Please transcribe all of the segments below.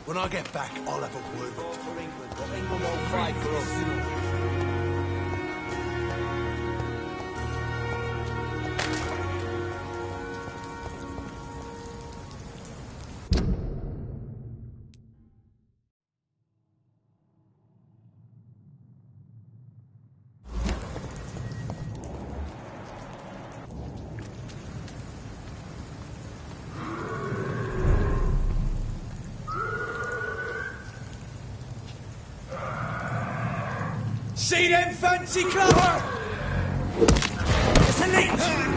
When I get back, I'll have a word for England. But England won't fight for us. See them fancy colour? It's a leech!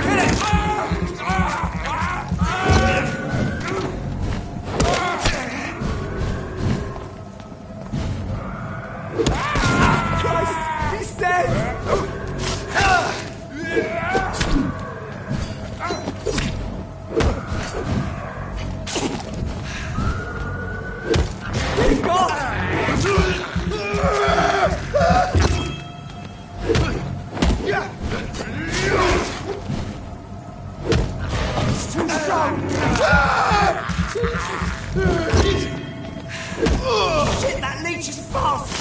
Kill it! Christ! He's dead! He's gone! Shit, that leech is fast!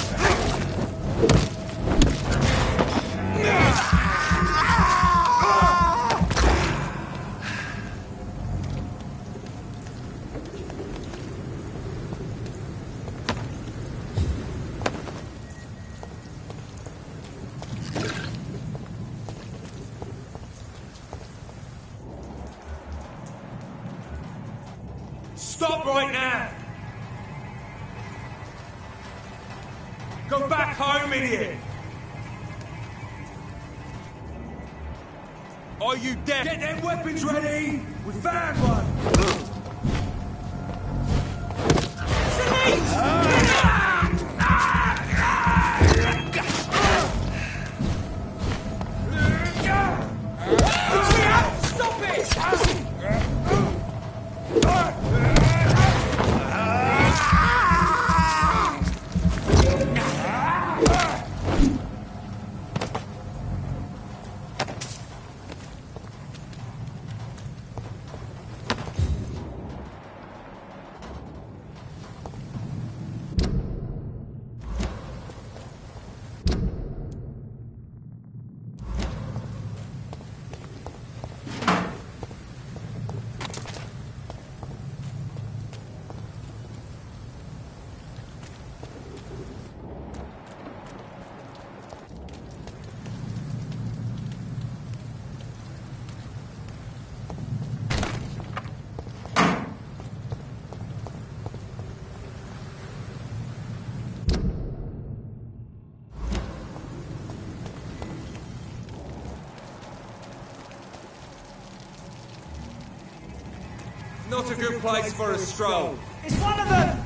Stop right now! Go back home, idiot! Are you deaf? Get them weapons ready! We found one! Stop it! Not a good place for a stroll. It's one of them!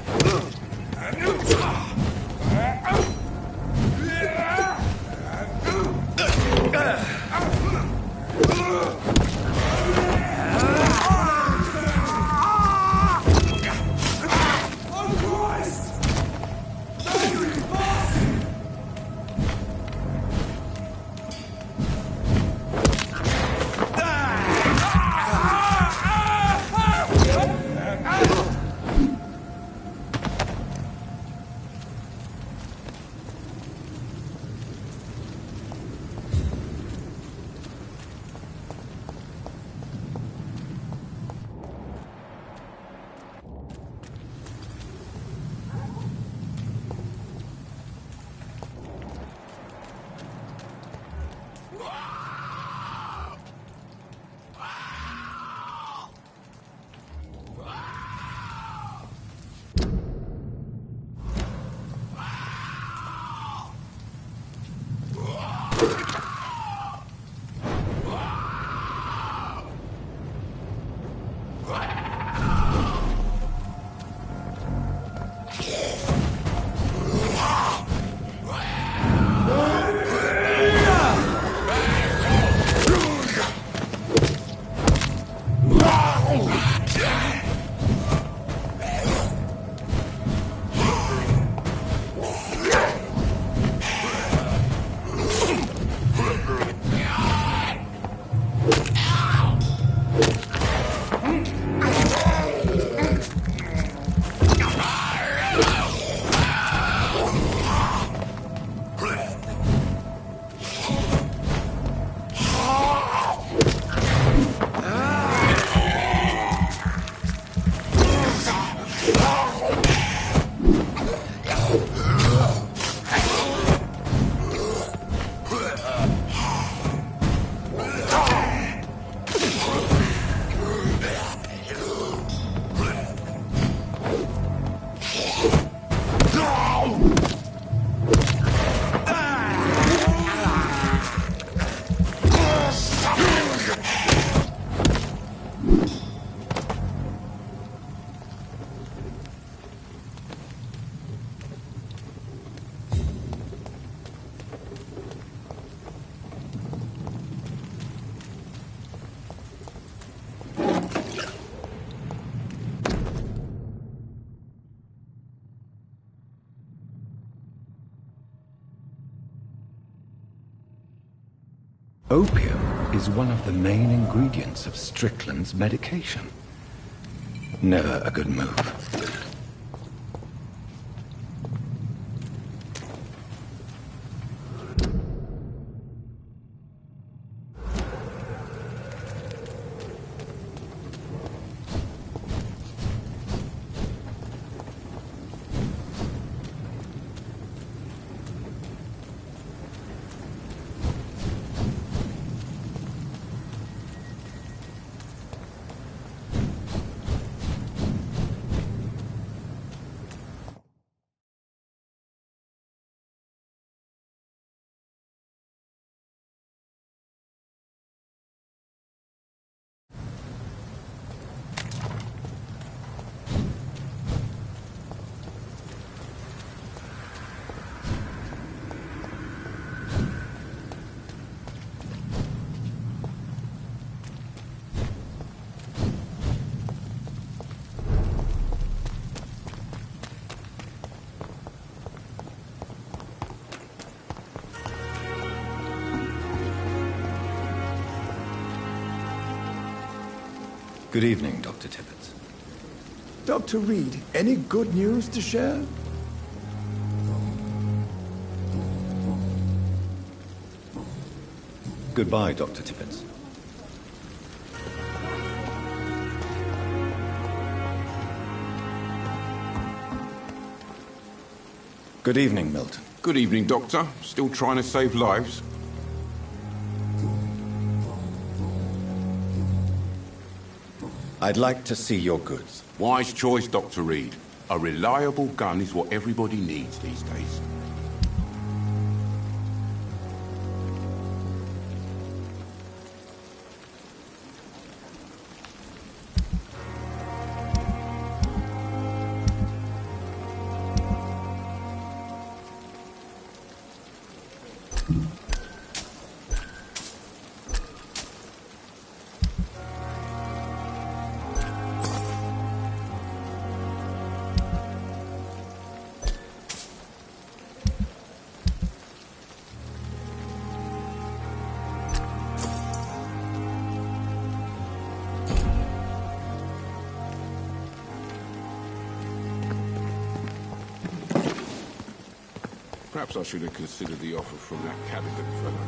Opium is one of the main ingredients of Strickland's medication. Never a good move. Good evening, Dr. Tippett. Dr. Reed, any good news to share? Goodbye, Dr. Tippett. Good evening, Milton. Good evening, Doctor. Still trying to save lives? I'd like to see your goods. Wise choice, Dr. Reed. A reliable gun is what everybody needs these days. Perhaps I should have considered the offer from that Cadigan fellow.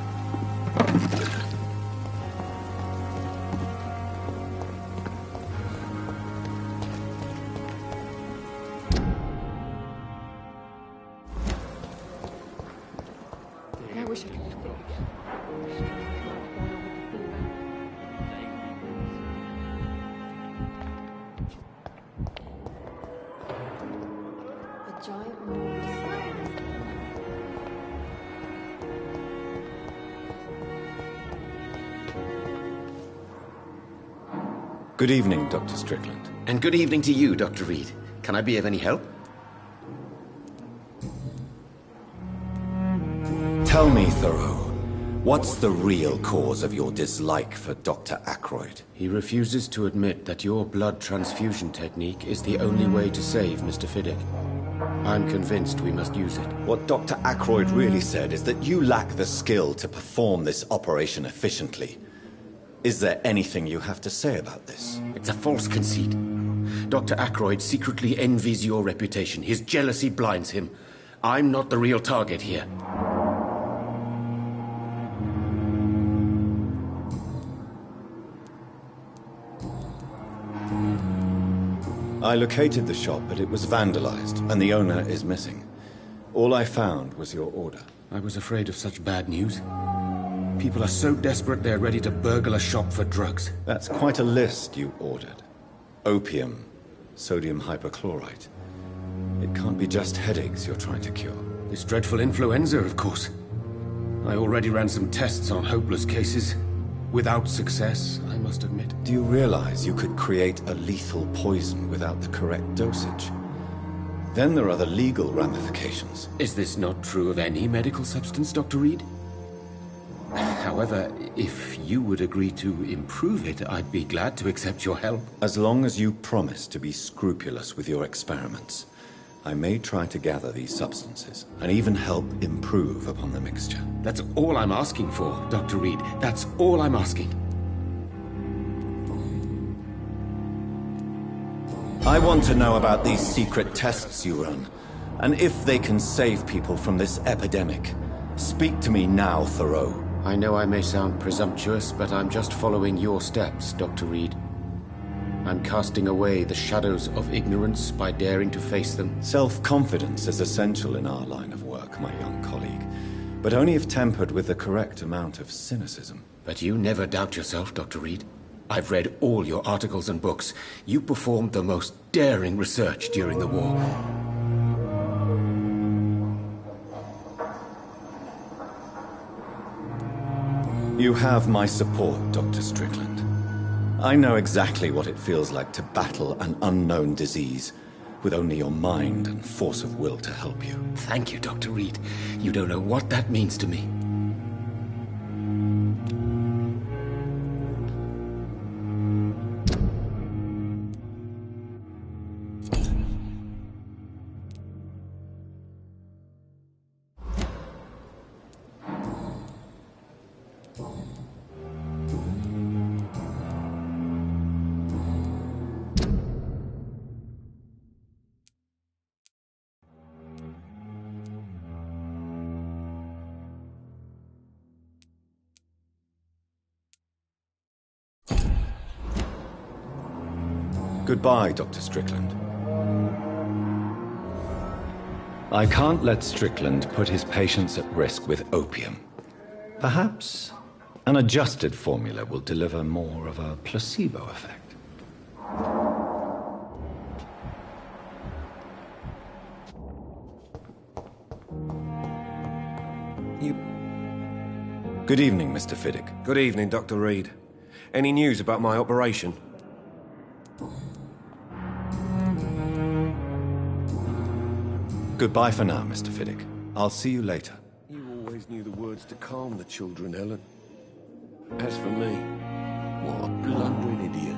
I wish I could. A giant moose. Good evening, Dr. Strickland. And good evening to you, Dr. Reed. Can I be of any help? Tell me, Thoreau, what's the real cause of your dislike for Dr. Ackroyd? He refuses to admit that your blood transfusion technique is the only way to save Mr. Fiddick. I'm convinced we must use it. What Dr. Ackroyd really said is that you lack the skill to perform this operation efficiently. Is there anything you have to say about this? It's a false conceit. Dr. Ackroyd secretly envies your reputation. His jealousy blinds him. I'm not the real target here. I located the shop, but it was vandalized, and the owner is missing. All I found was your order. I was afraid of such bad news. People are so desperate they're ready to burgle a shop for drugs. That's quite a list you ordered. Opium, sodium hypochlorite. It can't be just headaches you're trying to cure. This dreadful influenza, of course. I already ran some tests on hopeless cases. Without success, I must admit. Do you realize you could create a lethal poison without the correct dosage? Then there are the legal ramifications. Is this not true of any medical substance, Dr. Reed? However, if you would agree to improve it, I'd be glad to accept your help. As long as you promise to be scrupulous with your experiments, I may try to gather these substances, and even help improve upon the mixture. That's all I'm asking for, Dr. Reed. That's all I'm asking. I want to know about these secret tests you run, and if they can save people from this epidemic. Speak to me now, Thoreau. I know I may sound presumptuous, but I'm just following your steps, Dr. Reed. I'm casting away the shadows of ignorance by daring to face them. Self-confidence is essential in our line of work, my young colleague, but only if tempered with the correct amount of cynicism. But you never doubt yourself, Dr. Reed. I've read all your articles and books. You performed the most daring research during the war. You have my support, Dr. Strickland. I know exactly what it feels like to battle an unknown disease with only your mind and force of will to help you. Thank you, Dr. Reed. You don't know what that means to me. Goodbye, Dr. Strickland. I can't let Strickland put his patients at risk with opium. Perhaps an adjusted formula will deliver more of a placebo effect. Good evening, Mr. Fiddick. Good evening, Dr. Reed. Any news about my operation? Goodbye for now, Mr. Fiddick. I'll see you later. You always knew the words to calm the children, Helen. As for me, what a blundering idiot.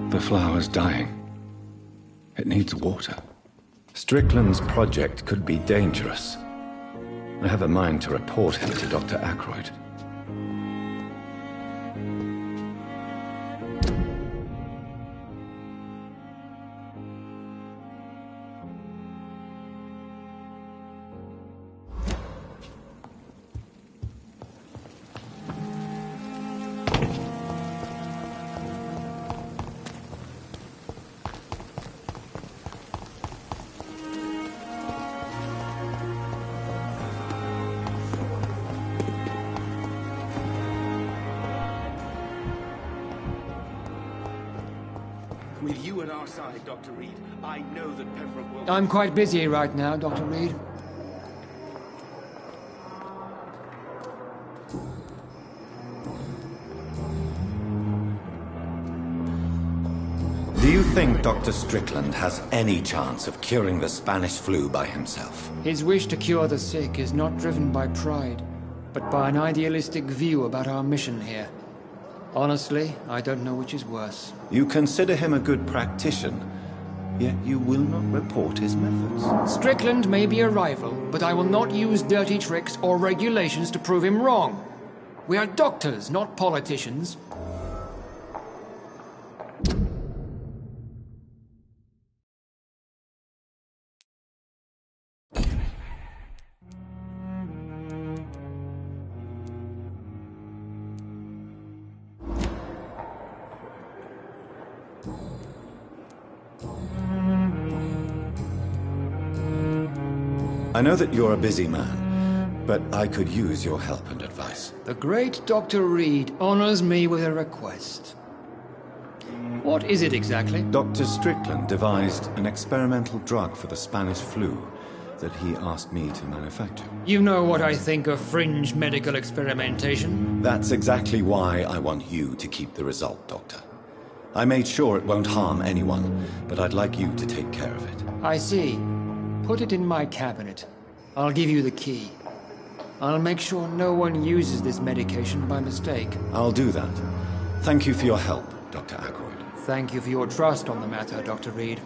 The flower's dying. It needs water. Strickland's project could be dangerous. I have a mind to report him to Dr. Ackroyd. With you at our side, Dr. Reed, I know that Pembroke will... I'm quite busy right now, Dr. Reed. Do you think Dr. Strickland has any chance of curing the Spanish flu by himself? His wish to cure the sick is not driven by pride, but by an idealistic view about our mission here. Honestly, I don't know which is worse. You consider him a good practitioner, yet you will not report his methods. Strickland may be a rival, but I will not use dirty tricks or regulations to prove him wrong. We are doctors, not politicians. I know that you're a busy man, but I could use your help and advice. The great Dr. Reed honors me with a request. What is it exactly? Dr. Strickland devised an experimental drug for the Spanish flu that he asked me to manufacture. You know what I think of fringe medical experimentation. That's exactly why I want you to keep the result, Doctor. I made sure it won't harm anyone, but I'd like you to take care of it. I see. Put it in my cabinet. I'll give you the key. I'll make sure no one uses this medication by mistake. I'll do that. Thank you for your help, Dr. Ackroyd. Thank you for your trust on the matter, Dr. Reed.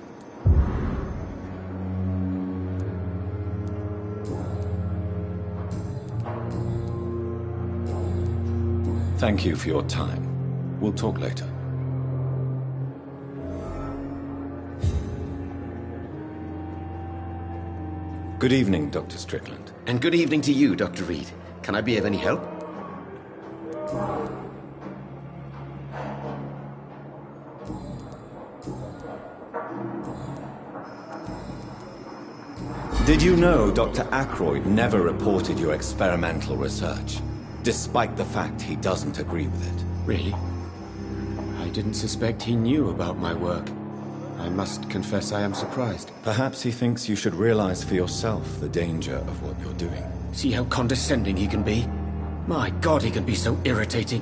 Thank you for your time. We'll talk later. Good evening, Dr. Strickland. And good evening to you, Dr. Reed. Can I be of any help? Did you know Dr. Ackroyd never reported your experimental research, despite the fact he doesn't agree with it? Really? I didn't suspect he knew about my work. I must confess I am surprised. Perhaps he thinks you should realize for yourself the danger of what you're doing. See how condescending he can be? My God, he can be so irritating.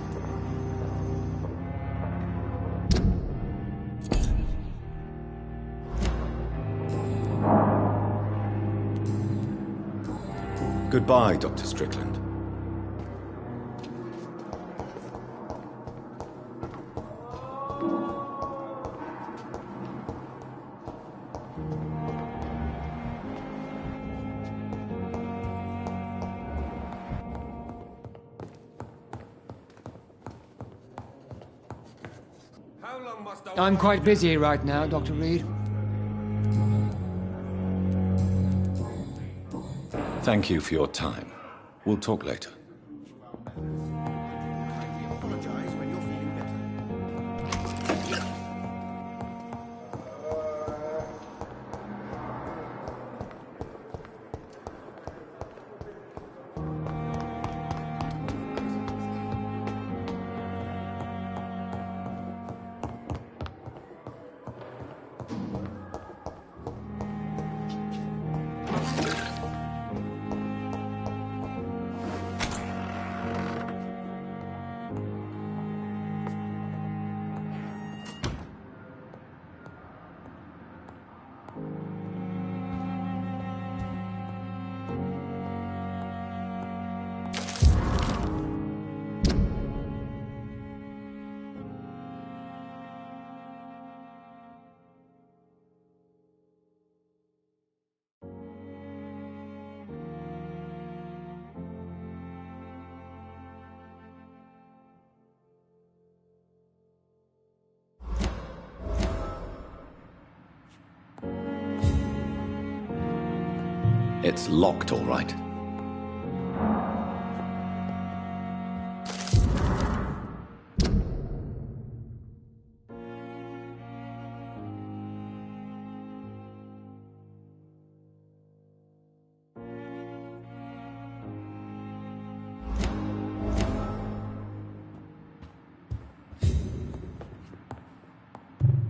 Goodbye, Dr. Strickland. I'm quite busy right now, Dr. Reed. Thank you for your time. We'll talk later. Apologize when you're feeling better. It's locked, all right.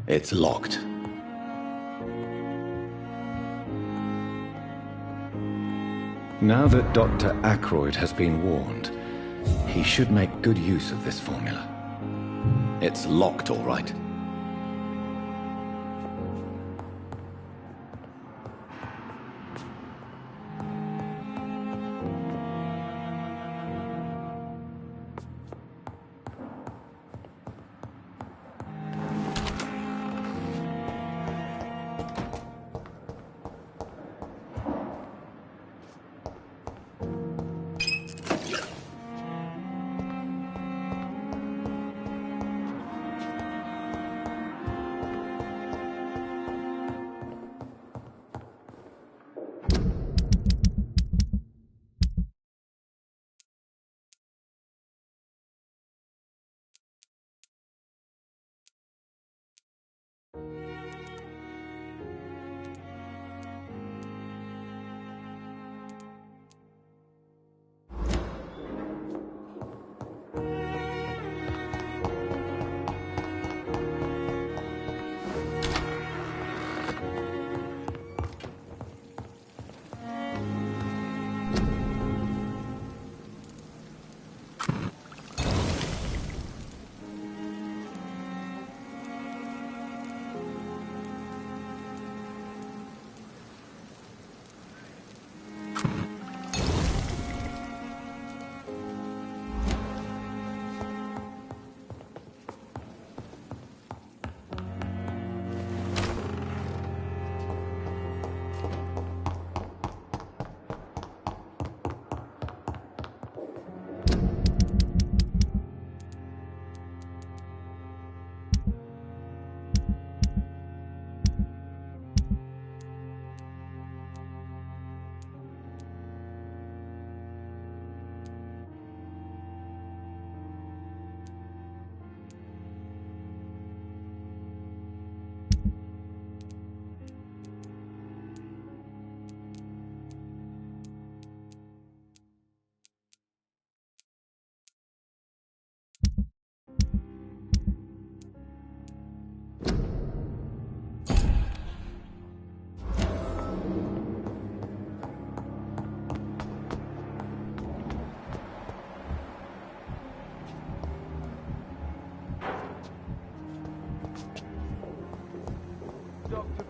It's locked. Now that Dr. Ackroyd has been warned, he should make good use of this formula. It's locked, all right.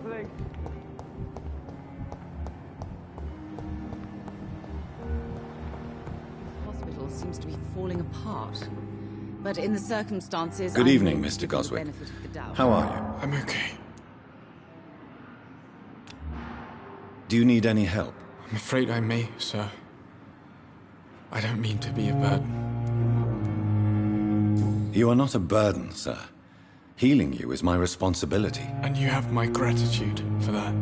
please. Hospital seems to be falling apart. But in the circumstances... Good evening, Mr. Goswick. How are you? I'm okay. Do you need any help? I'm afraid I may, sir. I don't mean to be a burden. You are not a burden, sir. Healing you is my responsibility. And you have my gratitude for that.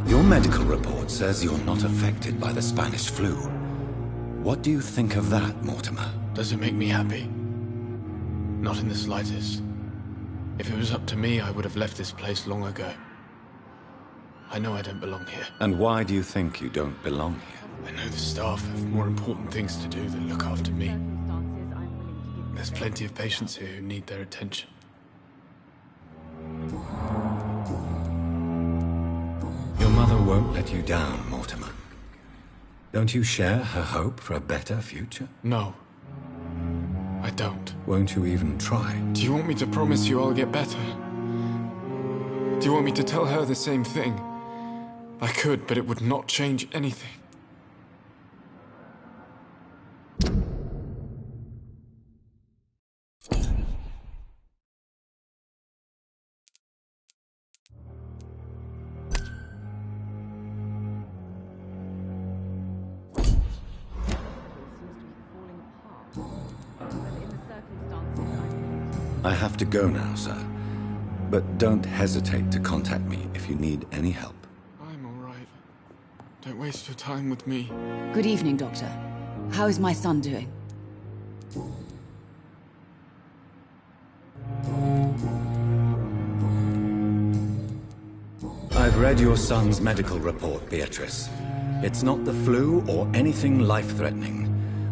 Your medical report says you're not affected by the Spanish flu. What do you think of that, Mortimer? Does it make me happy? Not in the slightest. If it was up to me, I would have left this place long ago. I know I don't belong here. And why do you think you don't belong here? I know the staff have more important things to do than look after me. There's plenty of patients here who need their attention. Your mother won't let you down, Mortimer. Don't you share her hope for a better future? No. I don't. Won't you even try? Do you want me to promise you I'll get better? Do you want me to tell her the same thing? I could, but it would not change anything. I have to go now, sir. But don't hesitate to contact me if you need any help. I'm all right. Don't waste your time with me. Good evening, Doctor. How is my son doing? I've read your son's medical report, Beatrice. It's not the flu or anything life-threatening.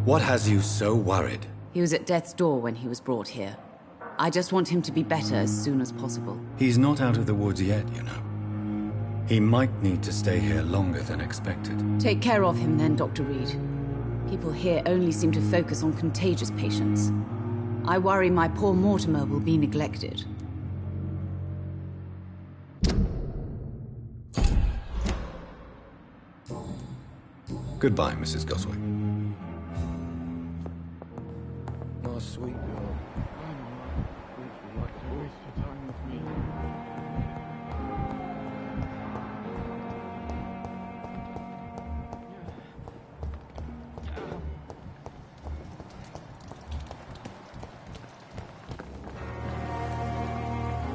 What has you so worried? He was at death's door when he was brought here. I just want him to be better as soon as possible. He's not out of the woods yet, you know. He might need to stay here longer than expected. Take care of him then, Dr. Reed. People here only seem to focus on contagious patients. I worry my poor Mortimer will be neglected. Goodbye, Mrs. Goswick. My sweet girl. Don't waste your time with me.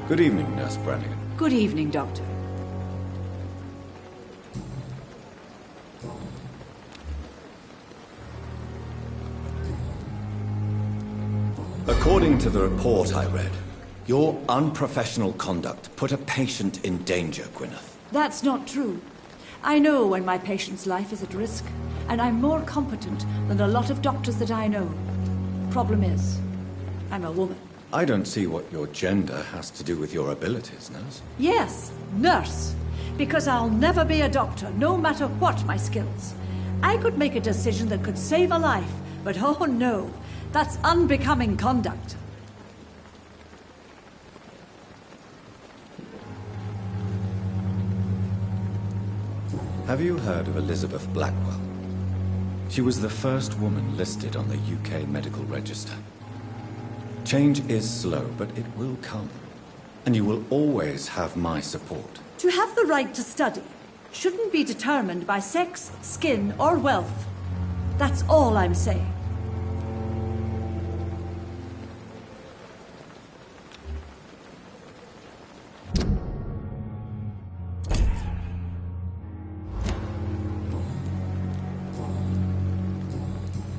Good evening, Nurse Brannigan. Good evening, Doctor. According to the report I read, your unprofessional conduct put a patient in danger, Gwyneth. That's not true. I know when my patient's life is at risk, and I'm more competent than a lot of doctors that I know. Problem is, I'm a woman. I don't see what your gender has to do with your abilities, nurse. Yes, nurse. Because I'll never be a doctor, no matter what my skills. I could make a decision that could save a life, but oh no, that's unbecoming conduct. Have you heard of Elizabeth Blackwell? She was the first woman listed on the UK Medical Register. Change is slow, but it will come. And you will always have my support. To have the right to study shouldn't be determined by sex, skin, or wealth. That's all I'm saying.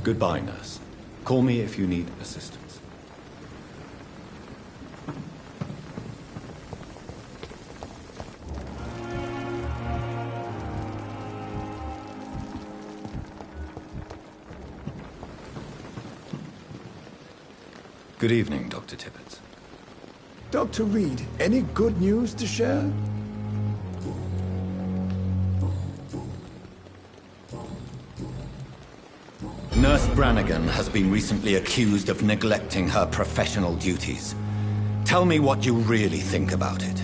Goodbye, nurse. Call me if you need assistance. Good evening, Dr. Tippett. Dr. Reed, any good news to share? Nurse Brannigan has been recently accused of neglecting her professional duties. Tell me what you really think about it.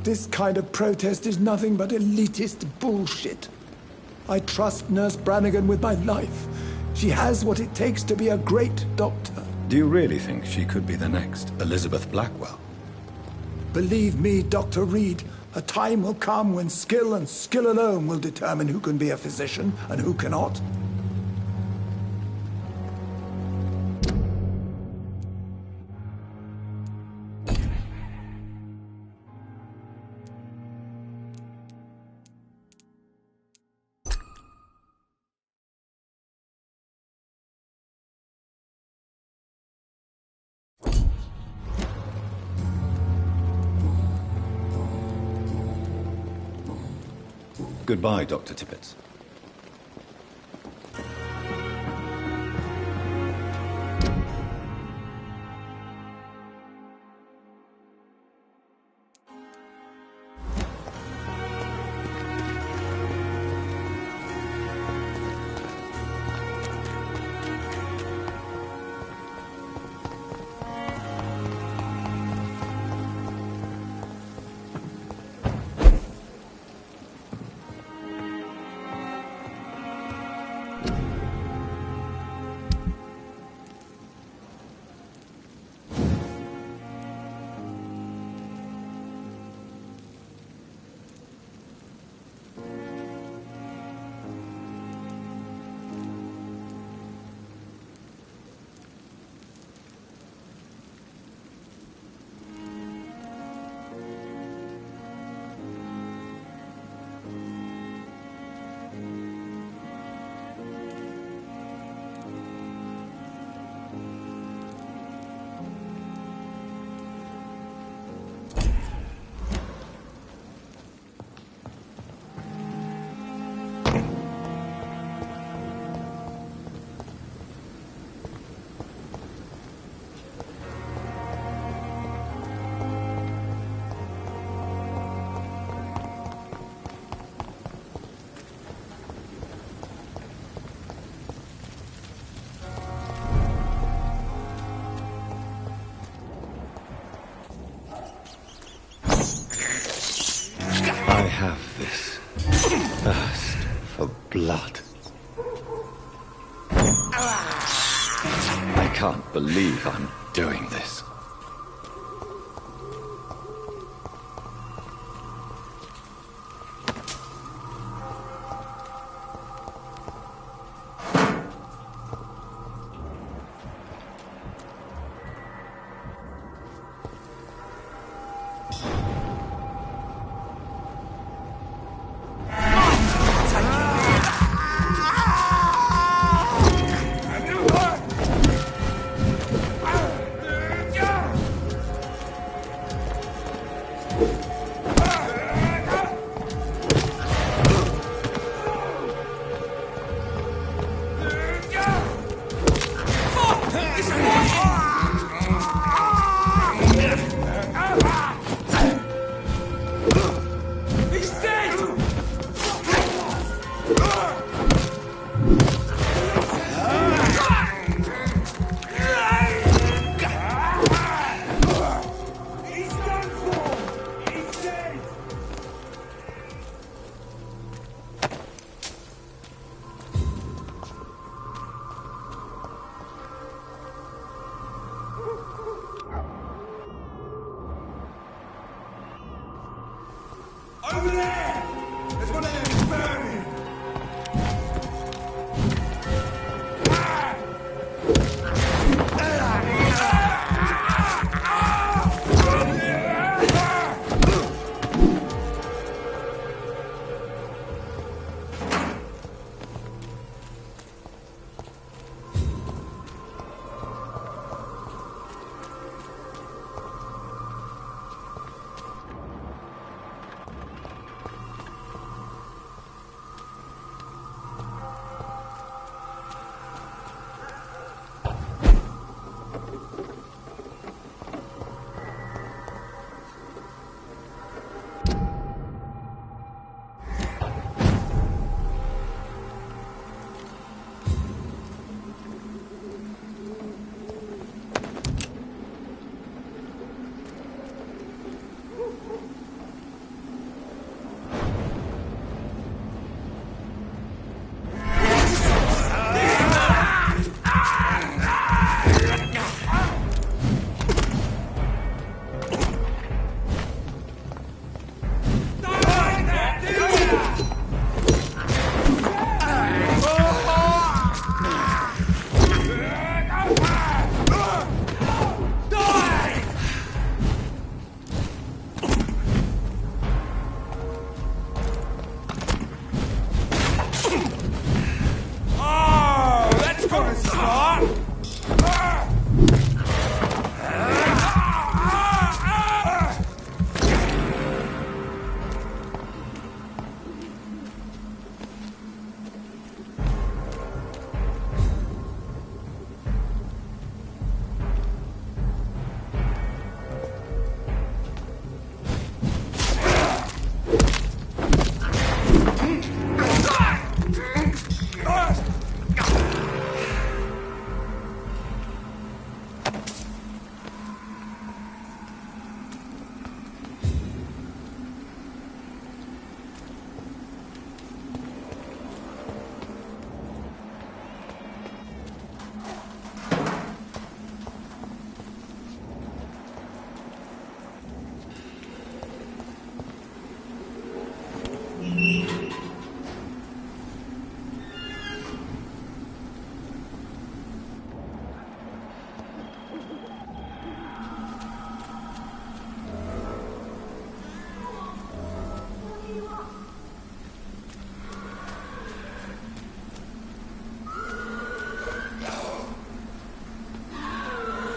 This kind of protest is nothing but elitist bullshit. I trust Nurse Brannigan with my life. She has what it takes to be a great doctor. Do you really think she could be the next Elizabeth Blackwell? Believe me, Dr. Reed, a time will come when skill and skill alone will determine who can be a physician and who cannot. Goodbye, Dr. Tippett. Blood. I can't believe I'm doing this. Over there! There's one of them burning!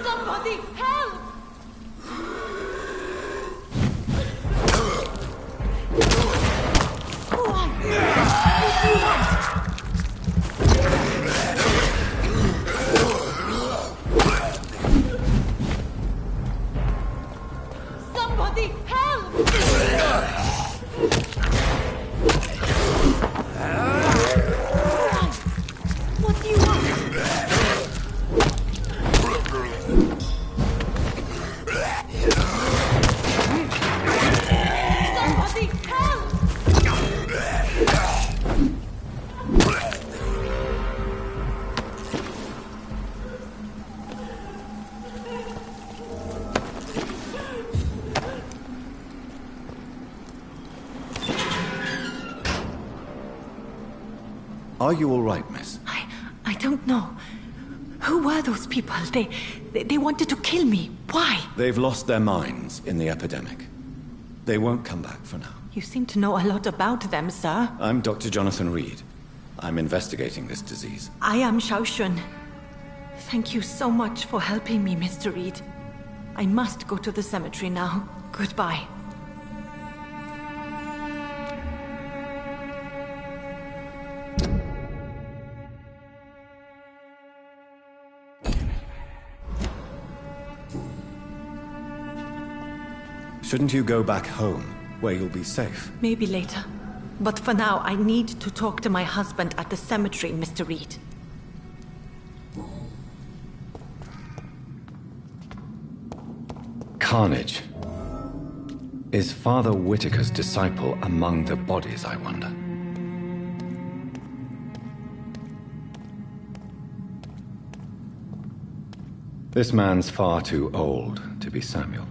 Somebody help! Go on! What do you want? Somebody help! What do you want? Somebody help! Are you all right, miss? I don't know. Who were those people? They wanted to kill me. Why? They've lost their minds in the epidemic. They won't come back for now. You seem to know a lot about them, sir. I'm Dr. Jonathan Reed. I'm investigating this disease. I am Xiaoxun. Thank you so much for helping me, Mr. Reed. I must go to the cemetery now. Goodbye. Shouldn't you go back home, where you'll be safe? Maybe later. But for now, I need to talk to my husband at the cemetery, Mr. Reed. Carnage. Is Father Whitaker's disciple among the bodies, I wonder? This man's far too old to be Samuel.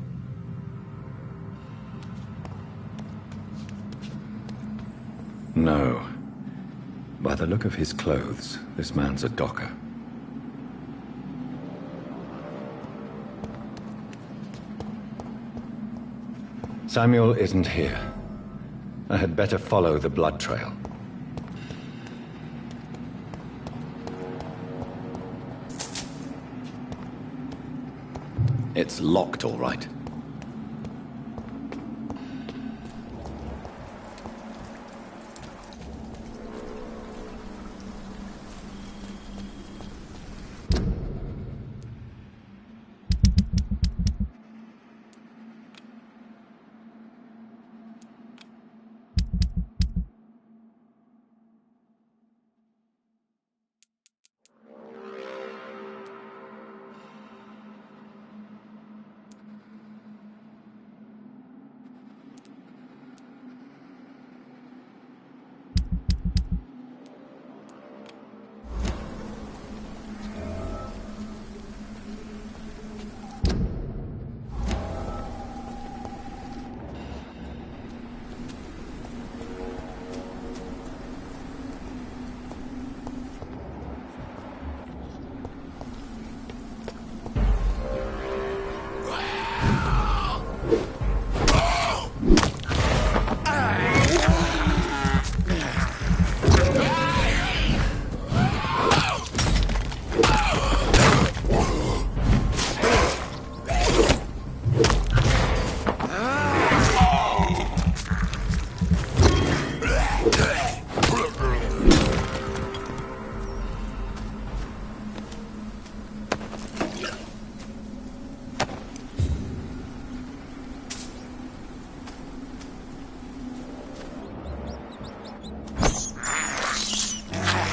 No. By the look of his clothes, this man's a docker. Samuel isn't here. I had better follow the blood trail. It's locked, all right.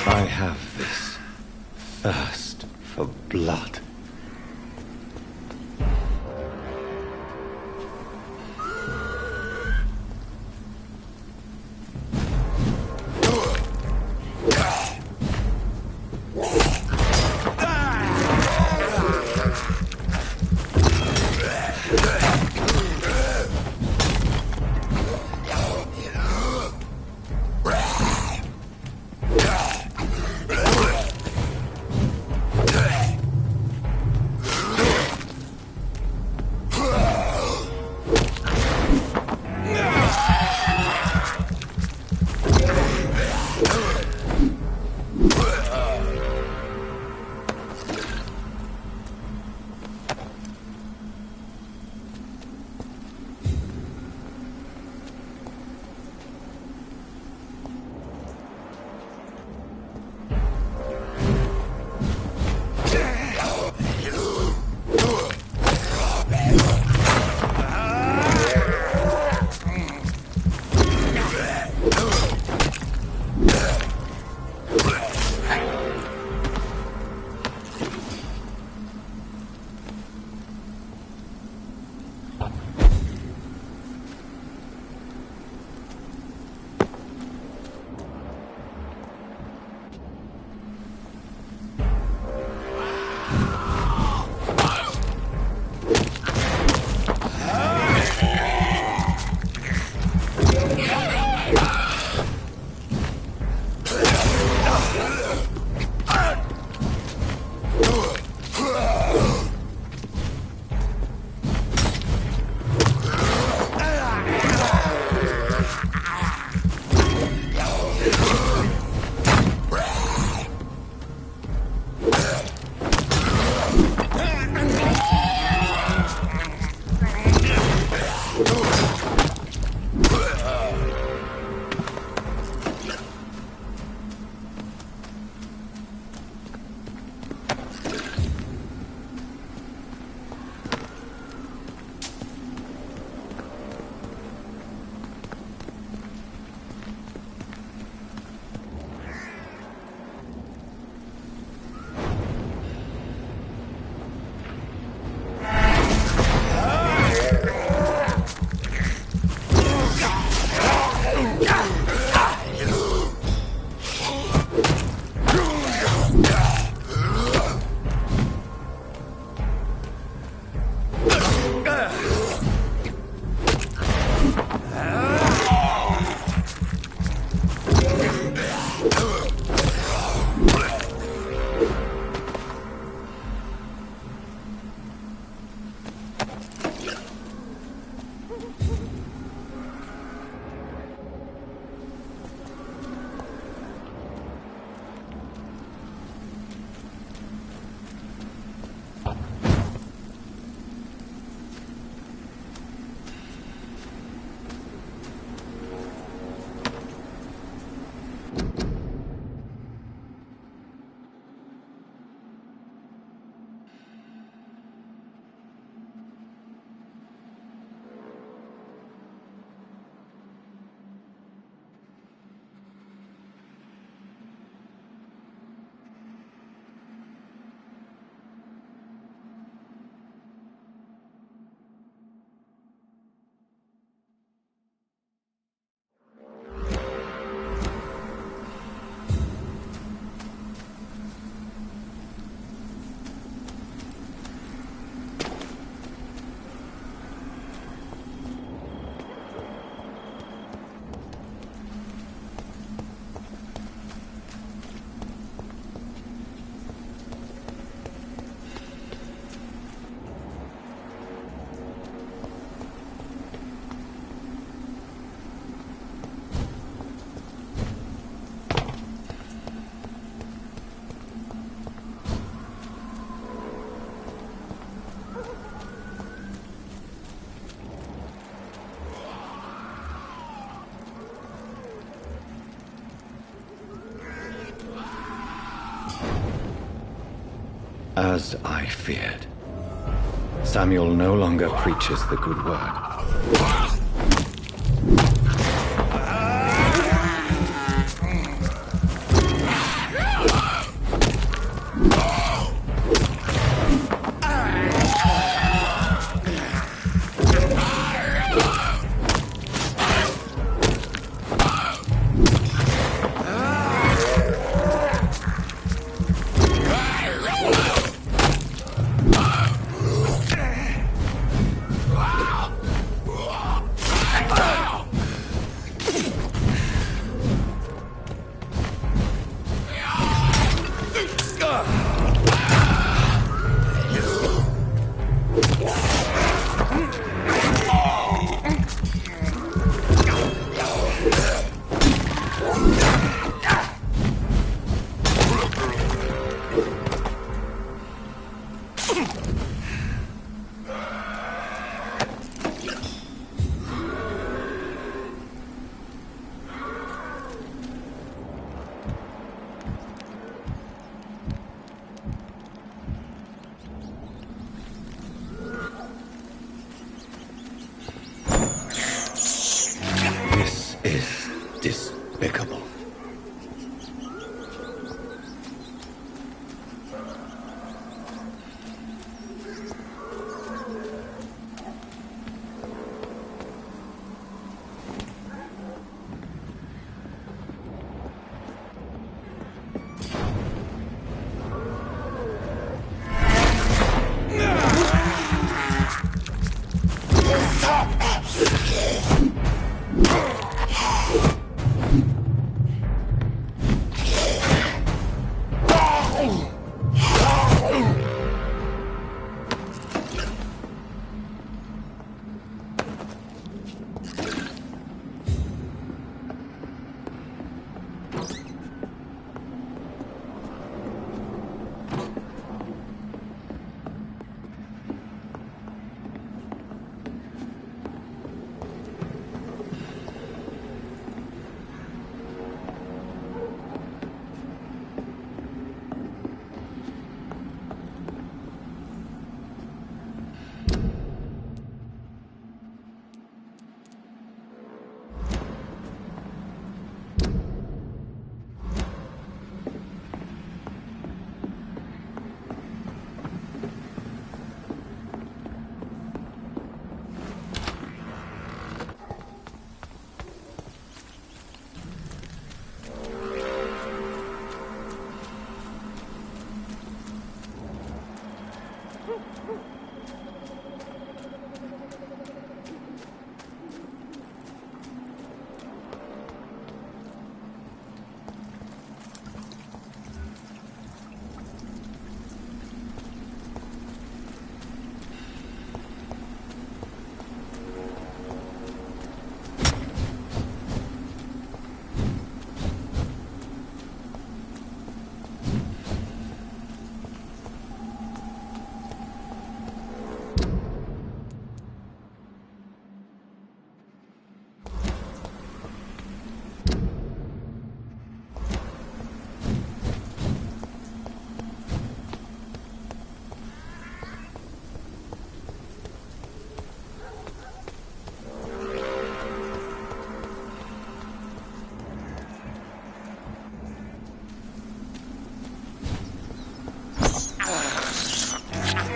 I have this thirst for blood. As I feared, Samuel no longer preaches the good word. is despicable.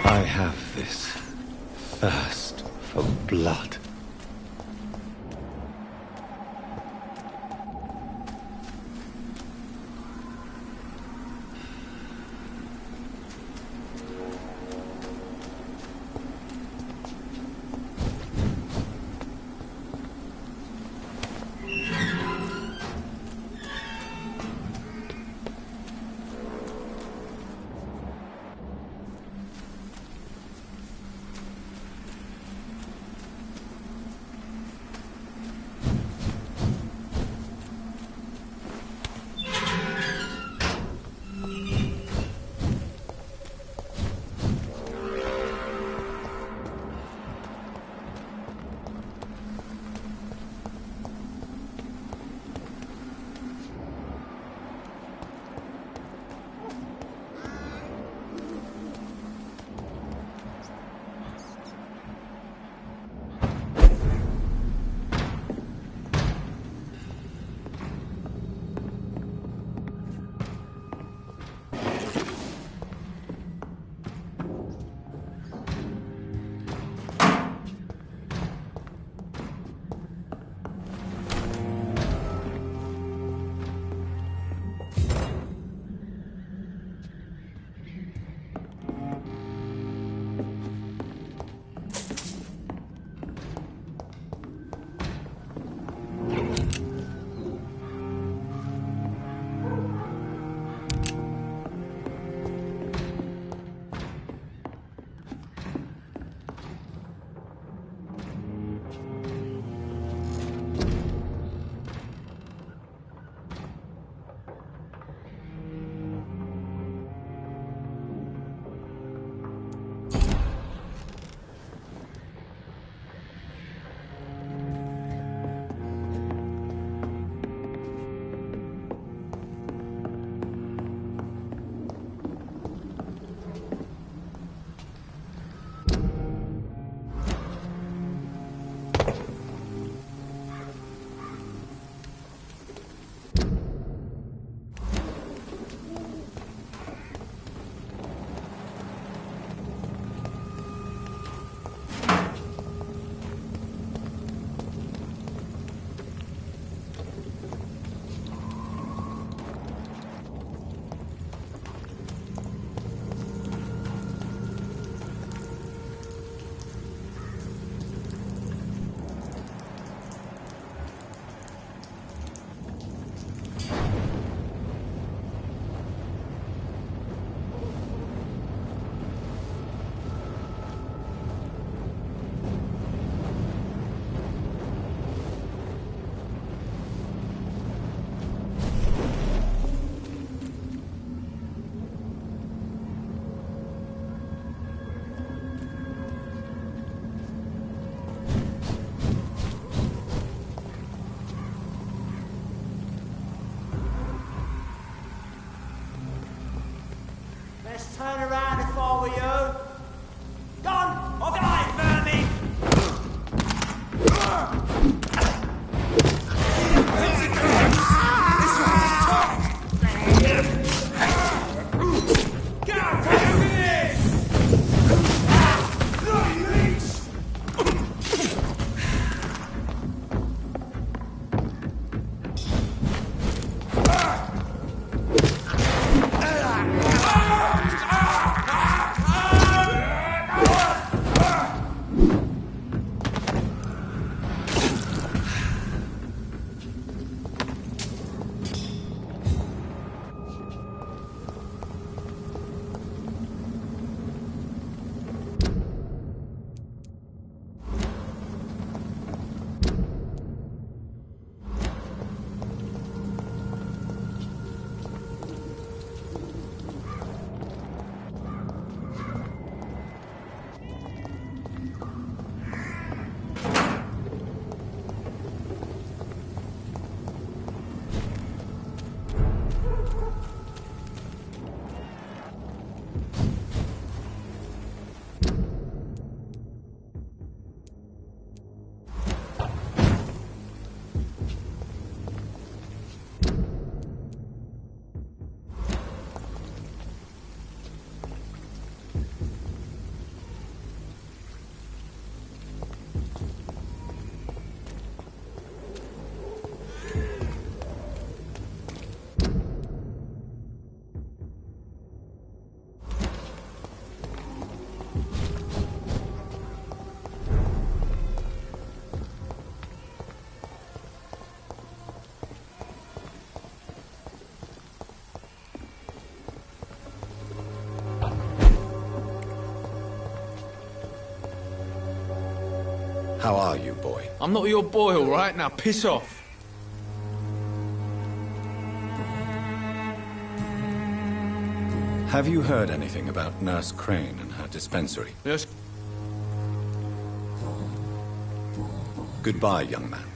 I have this thirst for blood. turn around if I were you. Gone! I'll die, vermin! How are you, boy? I'm not your boy, all right? Now piss off. Have you heard anything about Nurse Crane and her dispensary? Yes. Goodbye, young man.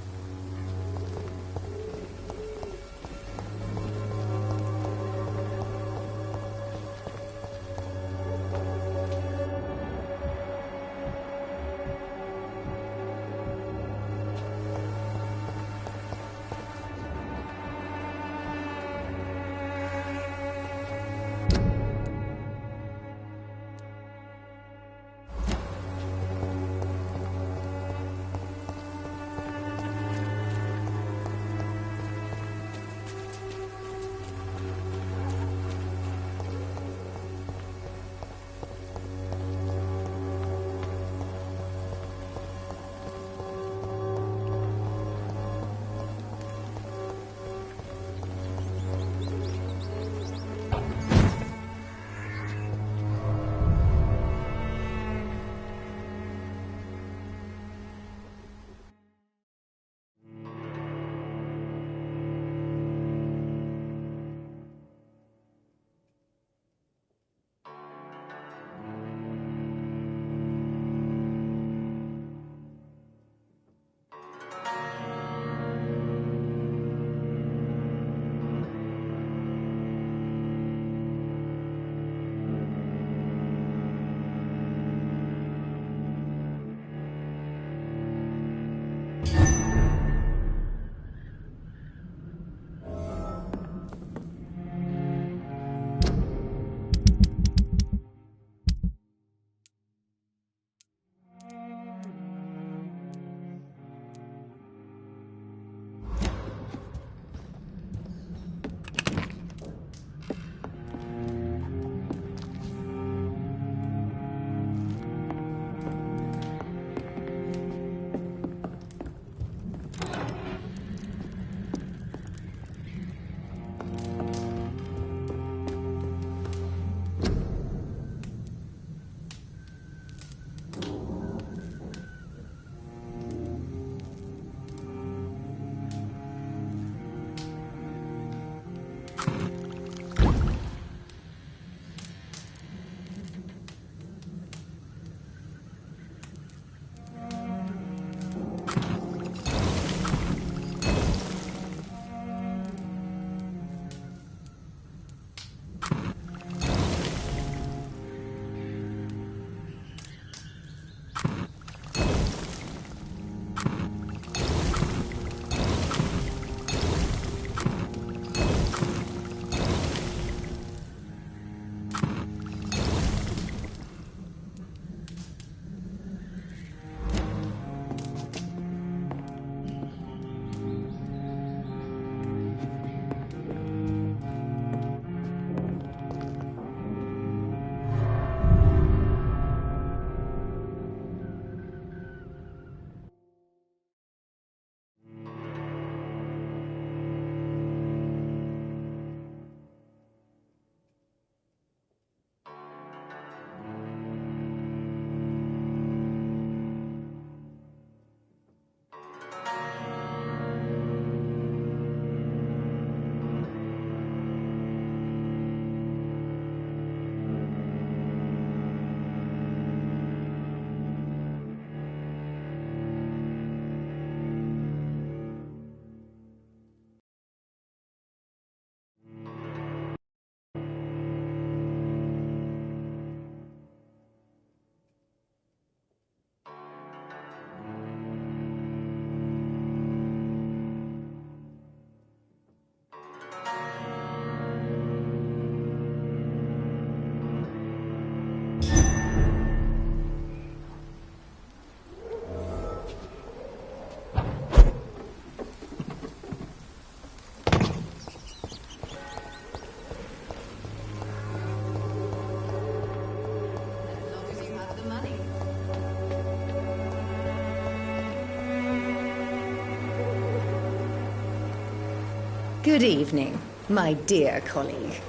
Good evening, my dear colleague.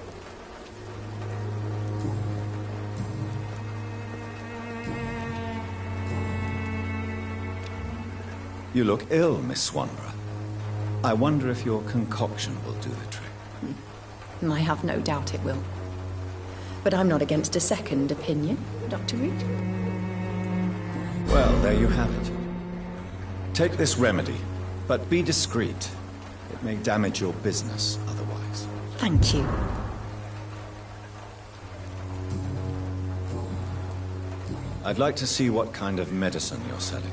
You look ill, Miss Swanborough. I wonder if your concoction will do the trick. I have no doubt it will. But I'm not against a second opinion, Dr. Reed. Well, there you have it. Take this remedy, but be discreet. It may damage your business otherwise. Thank you. I'd like to see what kind of medicine you're selling.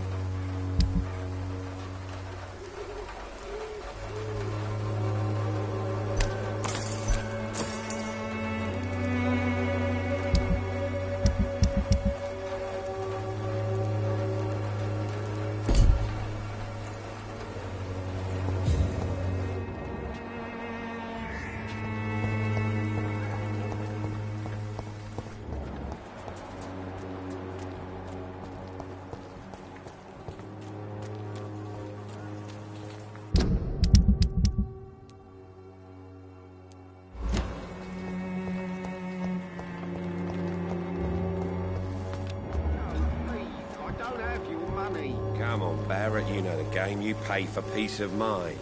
Come on, Barrett, you know the game. You pay for peace of mind.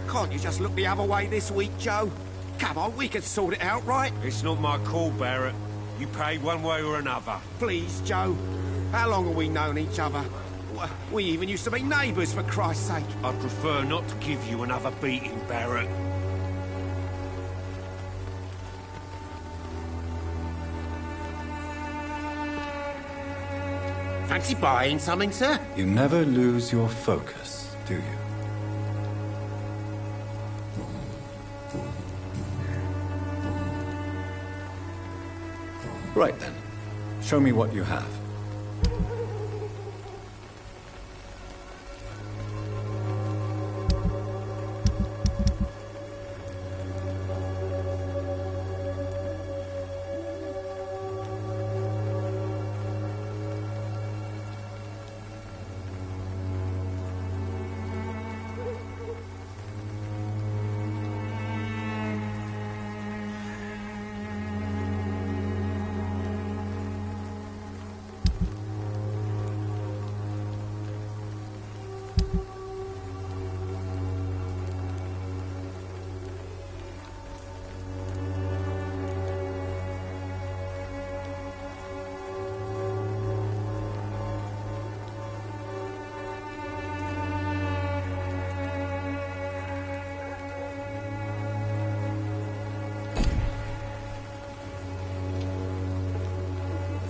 Can't you just look the other way this week, Joe? Come on, we can sort it out, right? It's not my call, Barrett. You pay one way or another. Please, Joe. How long have we known each other? We even used to be neighbours, for Christ's sake. I'd prefer not to give you another beating, Barrett. Fancy buying something, sir? You never lose your focus, do you? Right then. Show me what you have.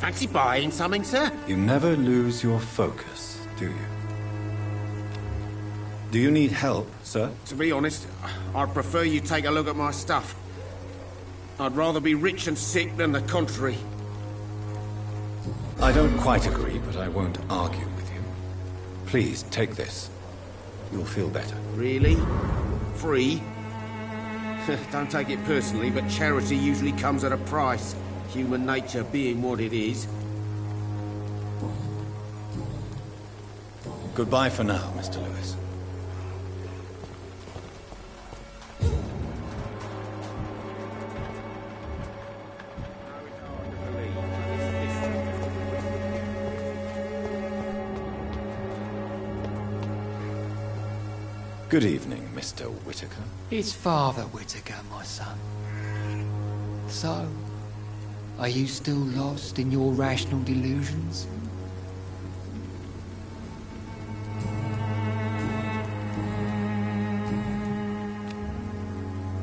Fancy buying something, sir? You never lose your focus, do you? Do you need help, sir? To be honest, I'd prefer you take a look at my stuff. I'd rather be rich and sick than the contrary. I don't quite agree, but I won't argue with you. Please, take this. You'll feel better. Really? Free? Don't take it personally, but charity usually comes at a price. Human nature being what it is. Goodbye for now, Mr. Lewis. Good evening, Mr. Whitaker. It's Father Whitaker, my son. So, are you still lost in your rational delusions?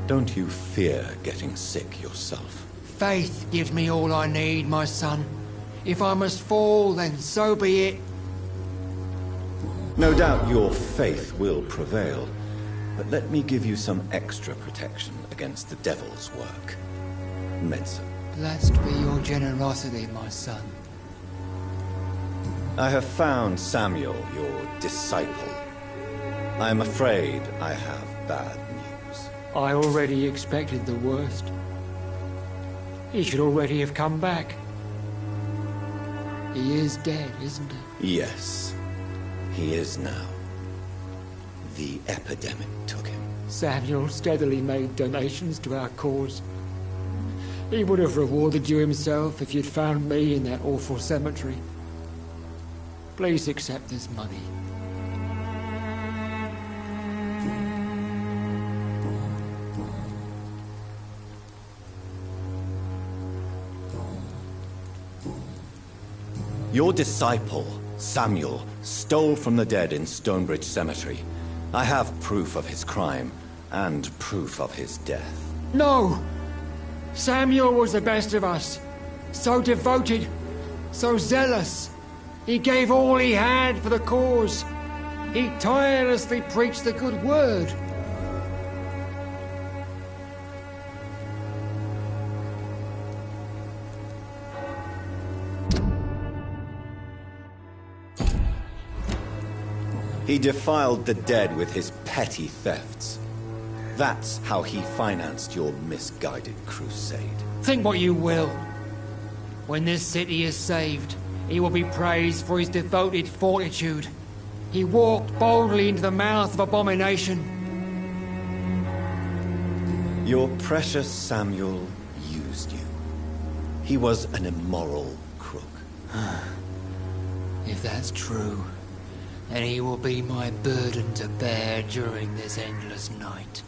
Don't you fear getting sick yourself? Faith gives me all I need, my son. If I must fall, then so be it. No doubt your faith will prevail, but let me give you some extra protection against the devil's work. Medicine. Blessed be your generosity, my son. I have found Samuel, your disciple. I am afraid I have bad news. I already expected the worst. He should already have come back. He is dead, isn't he? Yes, he is now. The epidemic took him. Samuel steadily made donations to our cause. He would have rewarded you himself if you'd found me in that awful cemetery. Please accept this money. Your disciple, Samuel, stole from the dead in Stonebridge Cemetery. I have proof of his crime, and proof of his death. No! Samuel was the best of us. So devoted, so zealous. He gave all he had for the cause. He tirelessly preached the good word. He defiled the dead with his petty thefts. That's how he financed your misguided crusade. Think what you will. When this city is saved, he will be praised for his devoted fortitude. He walked boldly into the mouth of abomination. Your precious Samuel used you. He was an immoral crook. If that's true, then he will be my burden to bear during this endless night.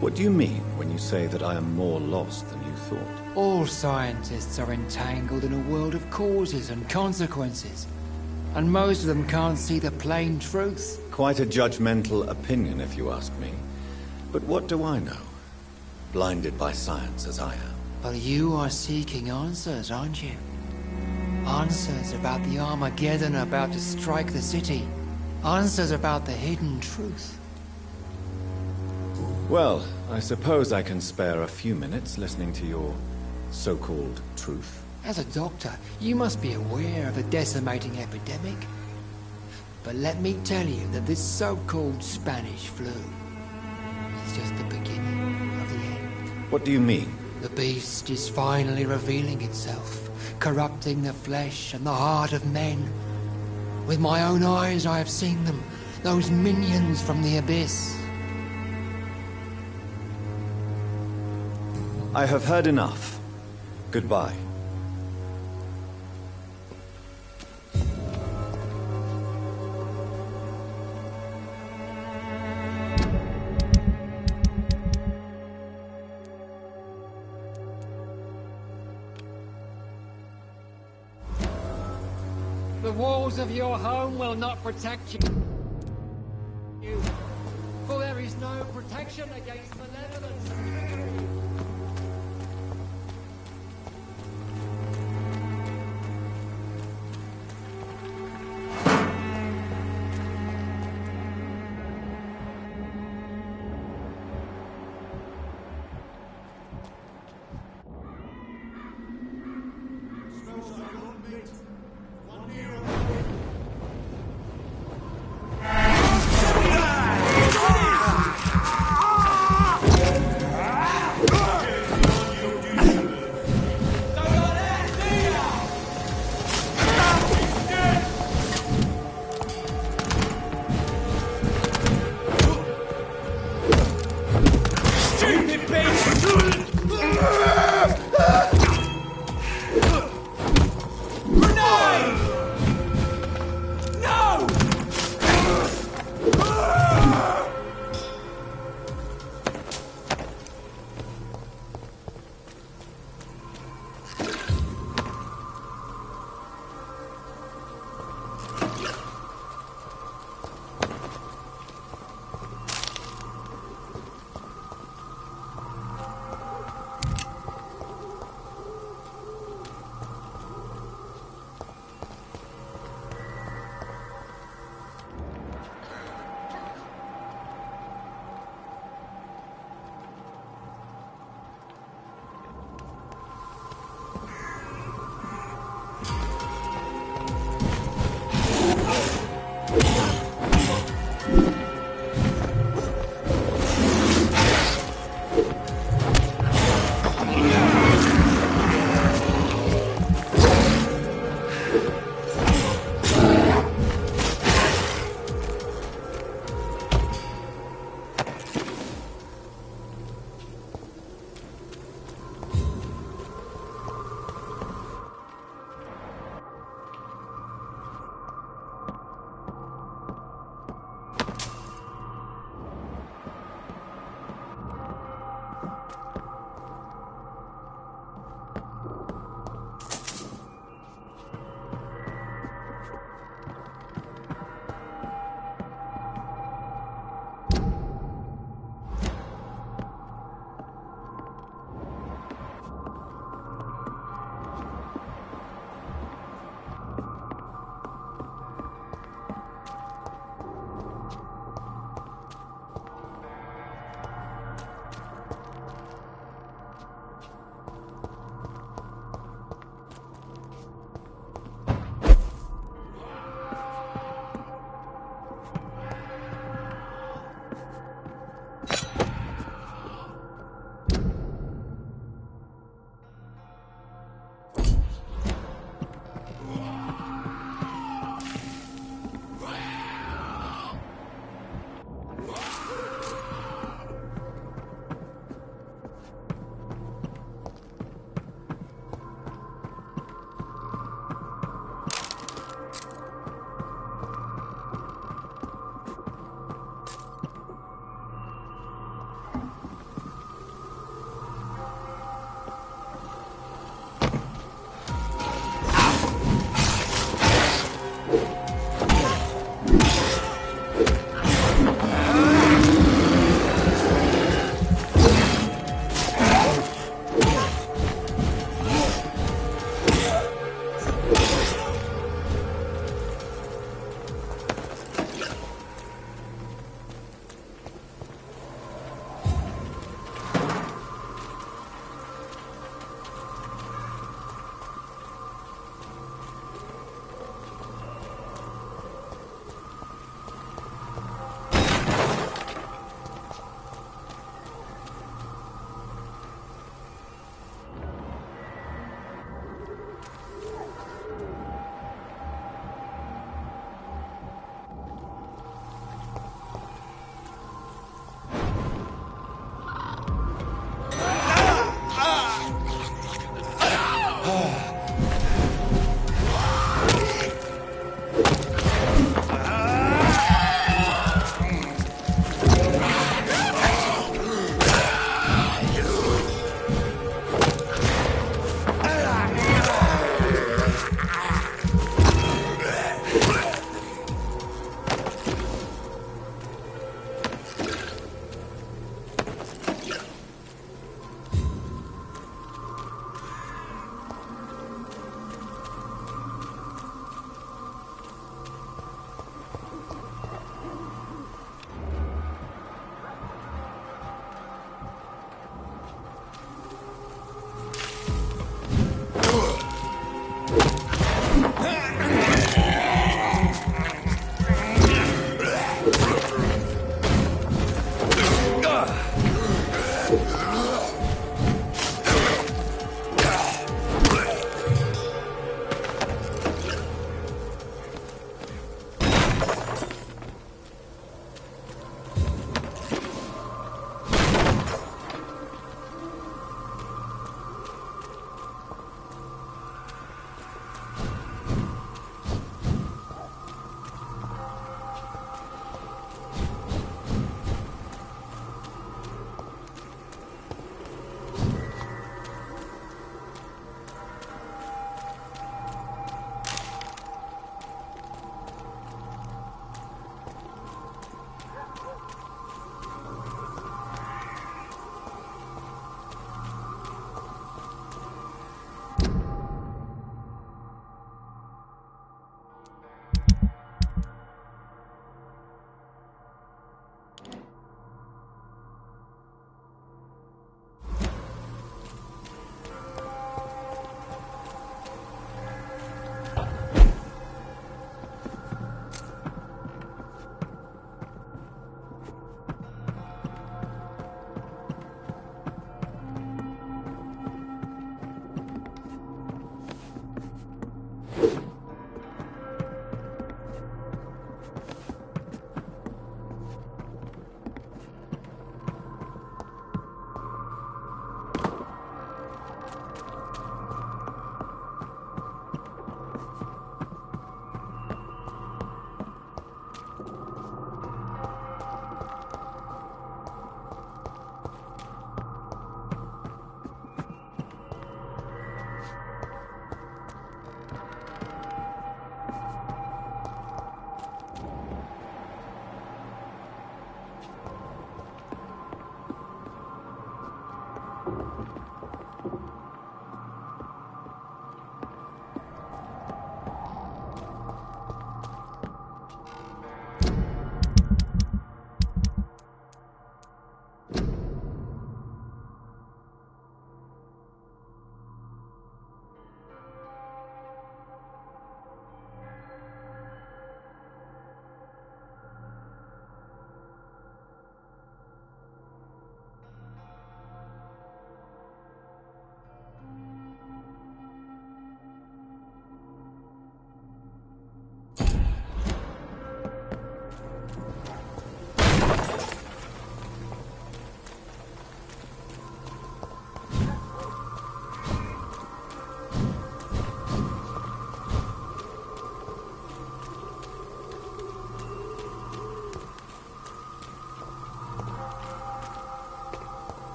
What do you mean when you say that I am more lost than you thought? All scientists are entangled in a world of causes and consequences, and most of them can't see the plain truth. Quite a judgmental opinion, if you ask me. But what do I know? Blinded by science as I am. But you are seeking answers, aren't you? Answers about the Armageddon about to strike the city. Answers about the hidden truth. Well, I suppose I can spare a few minutes listening to your so-called truth. As a doctor, you must be aware of the decimating epidemic. But let me tell you that this so-called Spanish flu is just the beginning of the end. What do you mean? The beast is finally revealing itself, corrupting the flesh and the heart of men. With my own eyes I have seen them, those minions from the abyss. I have heard enough. Goodbye. The walls of your home will not protect you. For there is no protection against malevolence and trickery.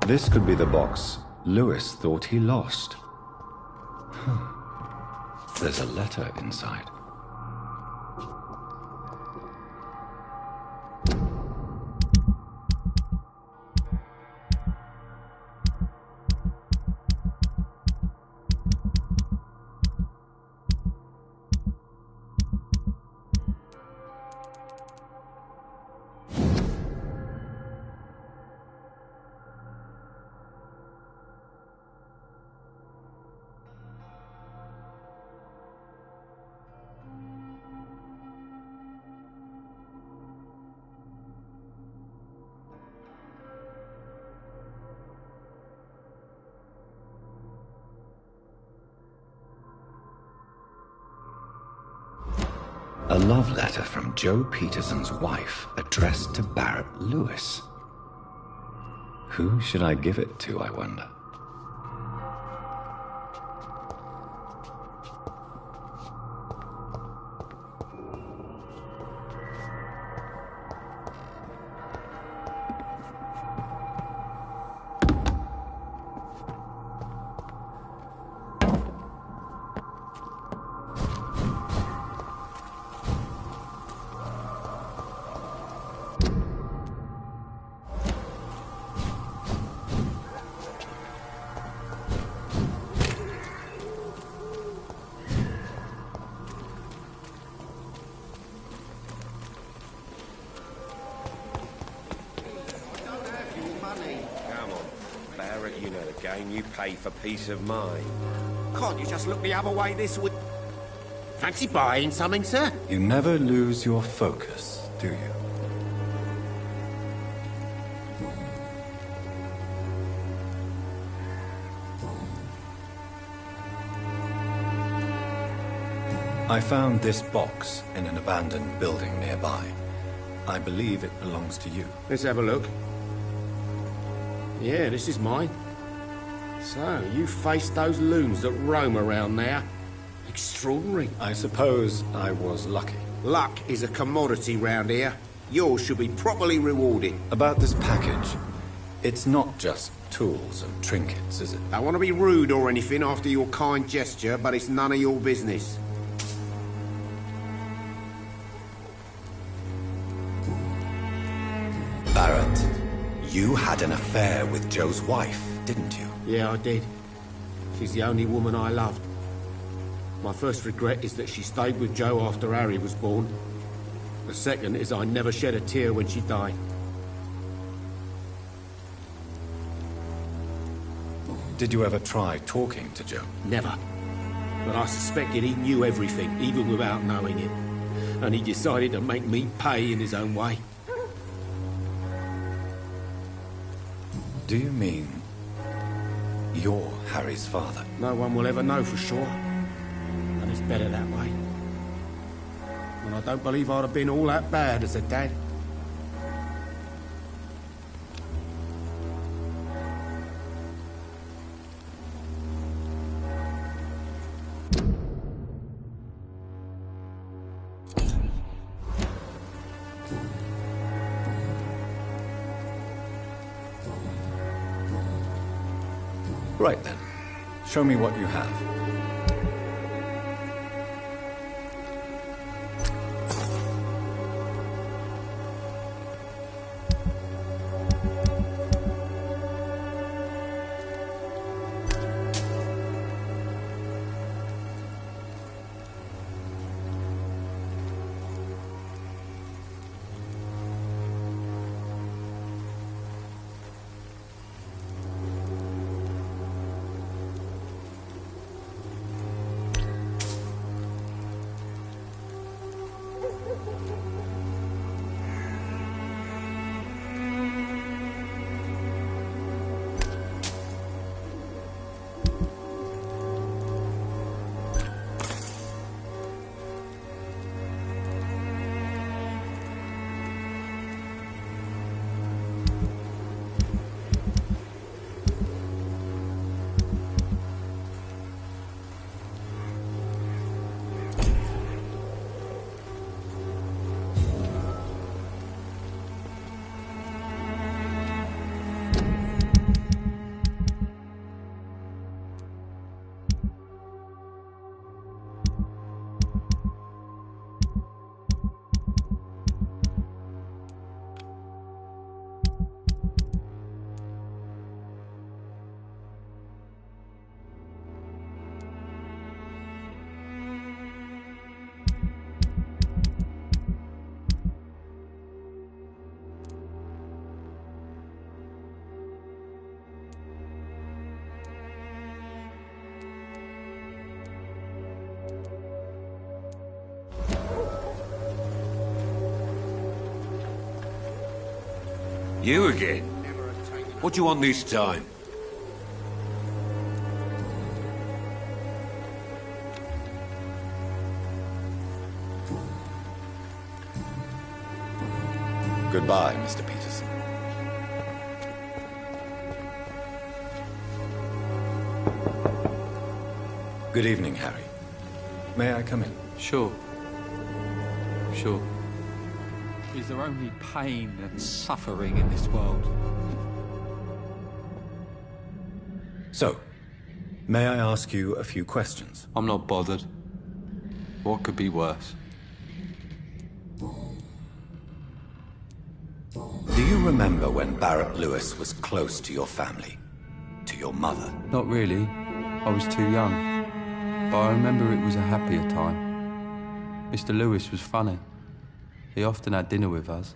This could be the box Lewis thought he lost. There's a letter inside. A love letter from Joe Peterson's wife, addressed to Barrett Lewis. Who should I give it to, I wonder? You know the game, you pay for peace of mind. Can't you just look the other way this week? Fancy buying something, sir? You never lose your focus, do you? I found this box in an abandoned building nearby. I believe it belongs to you. Let's have a look. Yeah, this is mine. So, you faced those loons that roam around there. Extraordinary. I suppose I was lucky. Luck is a commodity round here. Yours should be properly rewarded. About this package, it's not just tools and trinkets, is it? I don't want to be rude or anything after your kind gesture, but it's none of your business. Barrett, you had an affair with Joe's wife, didn't you? Yeah, I did. She's the only woman I loved. My first regret is that she stayed with Joe after Harry was born. The second is I never shed a tear when she died. Did you ever try talking to Joe? Never. But I suspected he knew everything, even without knowing it. And he decided to make me pay in his own way. Do you mean you're Harry's father? No one will ever know for sure. And it's better that way. And I don't believe I'd have been all that bad as a dad. Right then. Show me what you have. You again? What do you want this time? Goodbye, Mr. Peterson. Good evening, Harry. May I come in? Sure. Sure. Is there only pain and suffering in this world? So, may I ask you a few questions? I'm not bothered. What could be worse? Do you remember when Barrett Lewis was close to your family? To your mother? Not really. I was too young. But I remember it was a happier time. Mr. Lewis was funny. He often had dinner with us.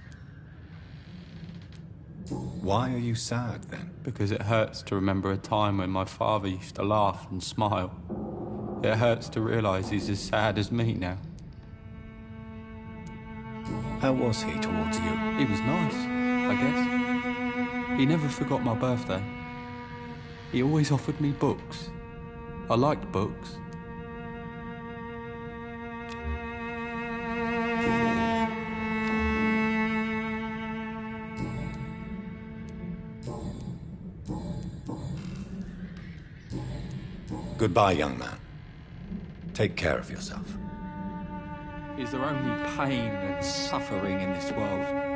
Why are you sad, then? Because it hurts to remember a time when my father used to laugh and smile. It hurts to realise he's as sad as me now. How was he towards you? He was nice, I guess. He never forgot my birthday. He always offered me books. I liked books. Goodbye, young man. Take care of yourself. Is there only pain and suffering in this world?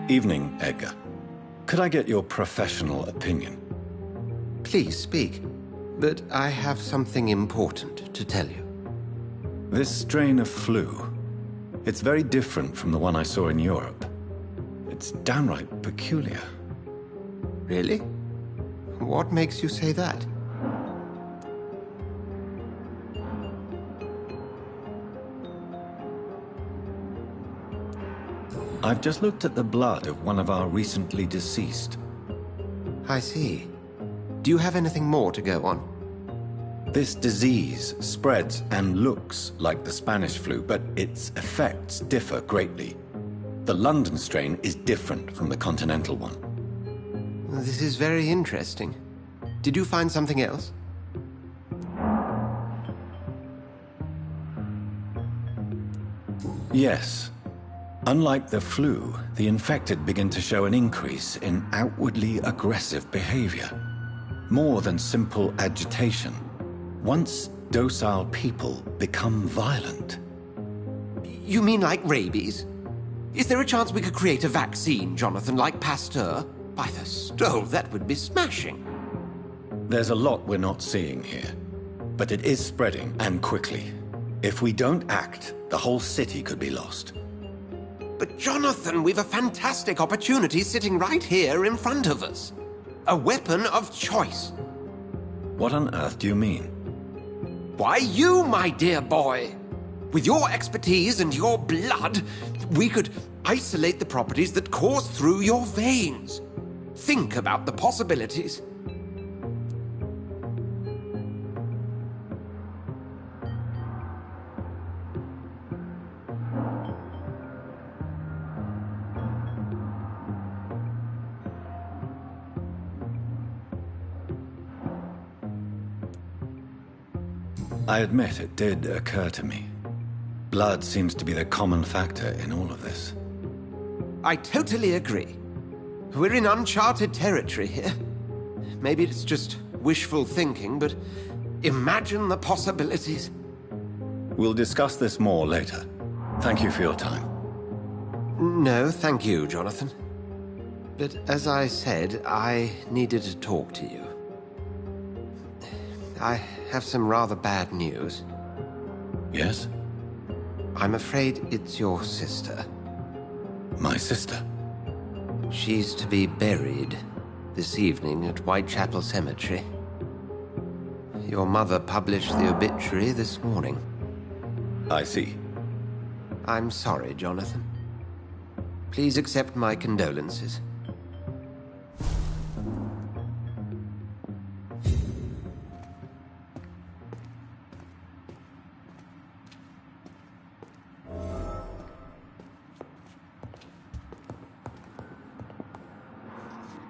Evening, Edgar. Could I get your professional opinion? Please speak, but I have something important to tell you. This strain of flu, it's very different from the one I saw in Europe. It's downright peculiar. Really? What makes you say that? I've just looked at the blood of one of our recently deceased. I see. Do you have anything more to go on? This disease spreads and looks like the Spanish flu, but its effects differ greatly. The London strain is different from the continental one. This is very interesting. Did you find something else? Yes. Unlike the flu, the infected begin to show an increase in outwardly aggressive behavior. More than simple agitation. Once docile people become violent. You mean like rabies? Is there a chance we could create a vaccine, Jonathan, like Pasteur? By the stove, that would be smashing. There's a lot we're not seeing here. But it is spreading, and quickly. If we don't act, the whole city could be lost. But Jonathan, we've a fantastic opportunity sitting right here in front of us. A weapon of choice. What on earth do you mean? Why, you, my dear boy. With your expertise and your blood, we could isolate the properties that course through your veins. Think about the possibilities. I admit it did occur to me. Blood seems to be the common factor in all of this. I totally agree. We're in uncharted territory here. Maybe it's just wishful thinking, but imagine the possibilities. We'll discuss this more later. Thank you for your time. No, thank you, Jonathan. But as I said, I needed to talk to you. I have some rather bad news. Yes? I'm afraid it's your sister. My sister? She's to be buried this evening at Whitechapel Cemetery. Your mother published the obituary this morning. I see. I'm sorry, Jonathan. Please accept my condolences.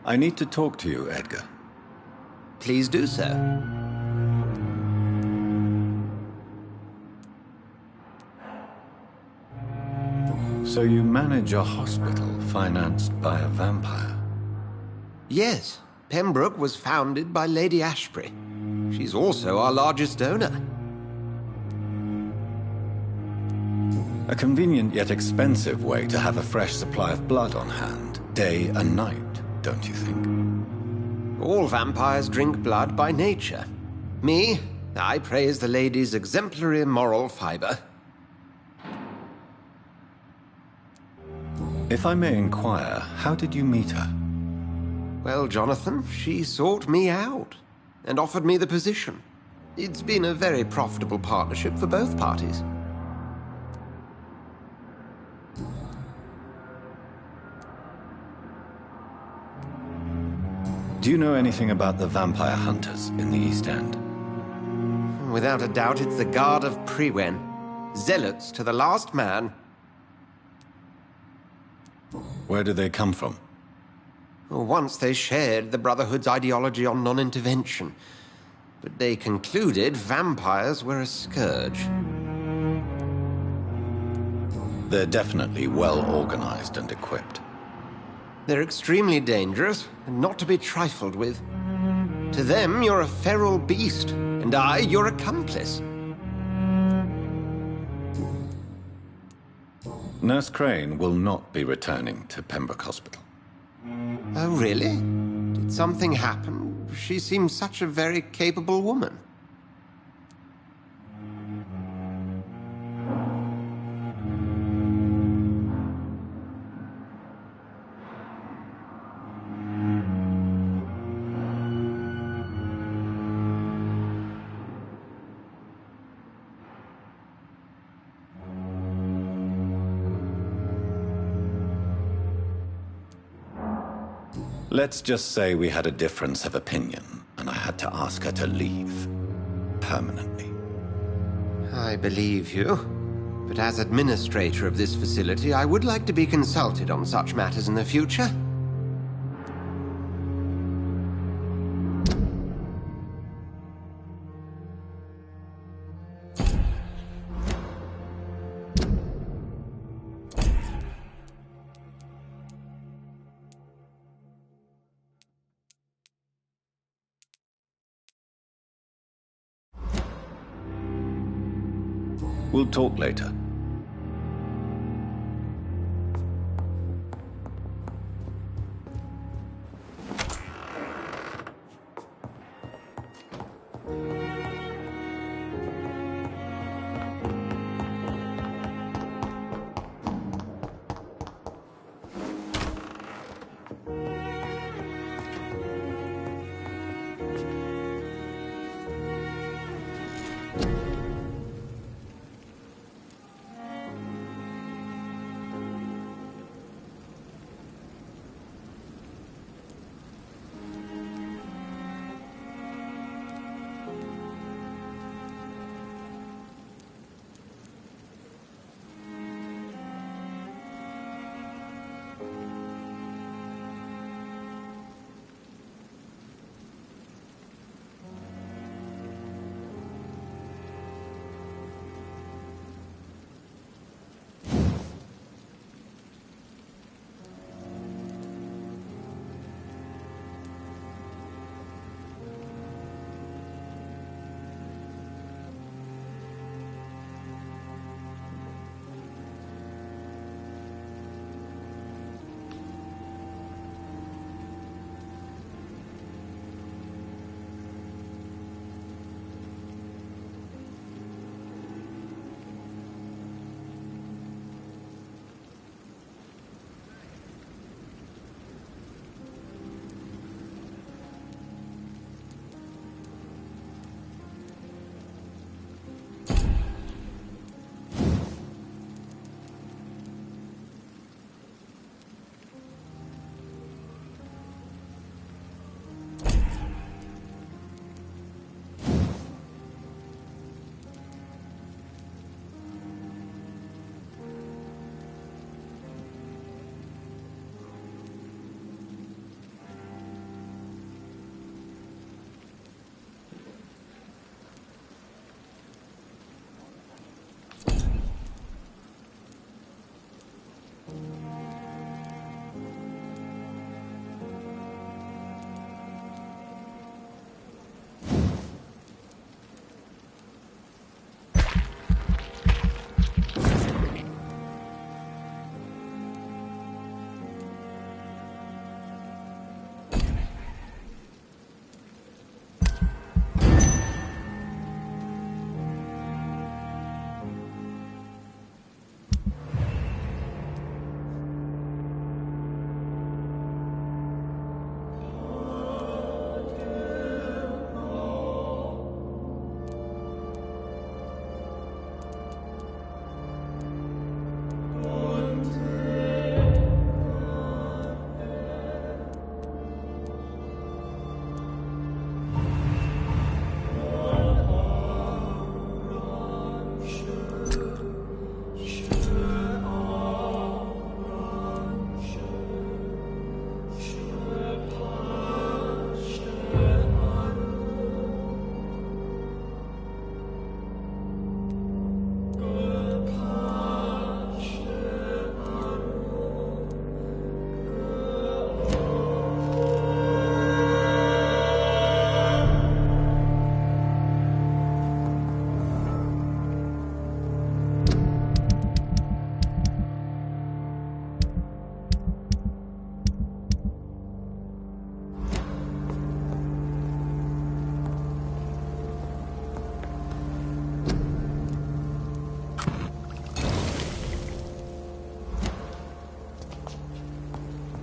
I need to talk to you, Edgar. Please do so. So you manage a hospital financed by a vampire? Yes. Pembroke was founded by Lady Ashbury. She's also our largest donor. A convenient yet expensive way to have a fresh supply of blood on hand, day and night, don't you think? All vampires drink blood by nature. Me, I praise the lady's exemplary moral fiber. If I may inquire, how did you meet her? Well, Jonathan, she sought me out and offered me the position. It's been a very profitable partnership for both parties. Do you know anything about the vampire hunters in the East End? Without a doubt, it's the Guard of Prewen. Zealots to the last man. Where do they come from? Once they shared the Brotherhood's ideology on non-intervention, but they concluded vampires were a scourge. They're definitely well organized and equipped. They're extremely dangerous and not to be trifled with. To them, you're a feral beast, and I, your accomplice. Nurse Crane will not be returning to Pembroke Hospital. Oh, really? Did something happen? She seems such a very capable woman. Let's just say we had a difference of opinion, and I had to ask her to leave. Permanently. I believe you. But as administrator of this facility, I would like to be consulted on such matters in the future. We'll talk later.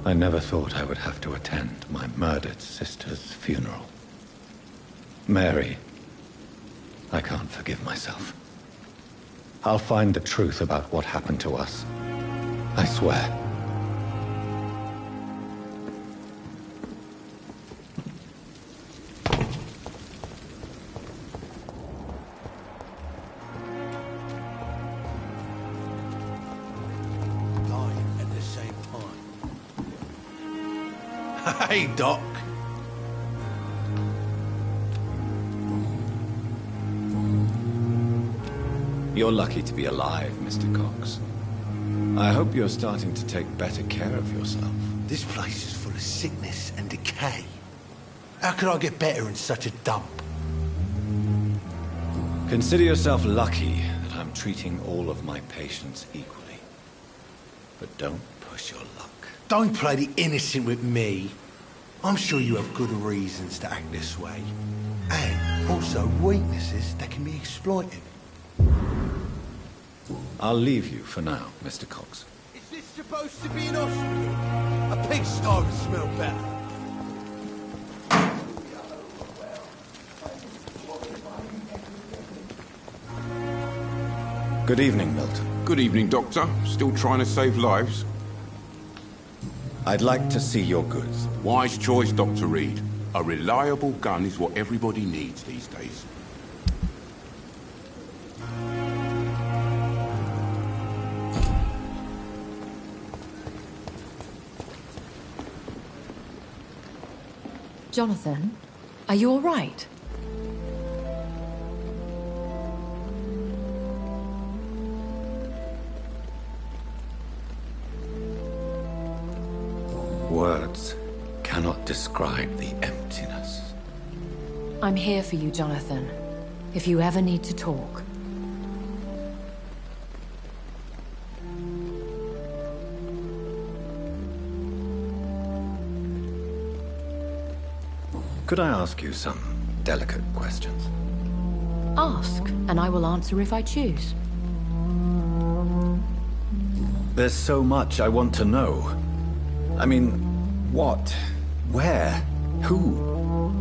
I never thought I would have to attend my murdered sister's funeral. Mary, I can't forgive myself. I'll find the truth about what happened to us. I swear. Hey, Doc. You're lucky to be alive, Mr. Cox. I hope you're starting to take better care of yourself. This place is full of sickness and decay. How could I get better in such a dump? Consider yourself lucky that I'm treating all of my patients equally. But don't push your luck. Don't play the innocent with me. I'm sure you have good reasons to act this way. And also weaknesses that can be exploited. I'll leave you for now, Mr. Cox. Is this supposed to be an hospital? A pigsty would smell better. Good evening, Milton. Good evening, Doctor. Still trying to save lives? I'd like to see your goods. Wise choice, Dr. Reed. A reliable gun is what everybody needs these days. Jonathan, are you all right? Words cannot describe the emptiness. I'm here for you, Jonathan, if you ever need to talk. Could I ask you some delicate questions? Ask, and I will answer if I choose. There's so much I want to know. I mean, what? Where? Who?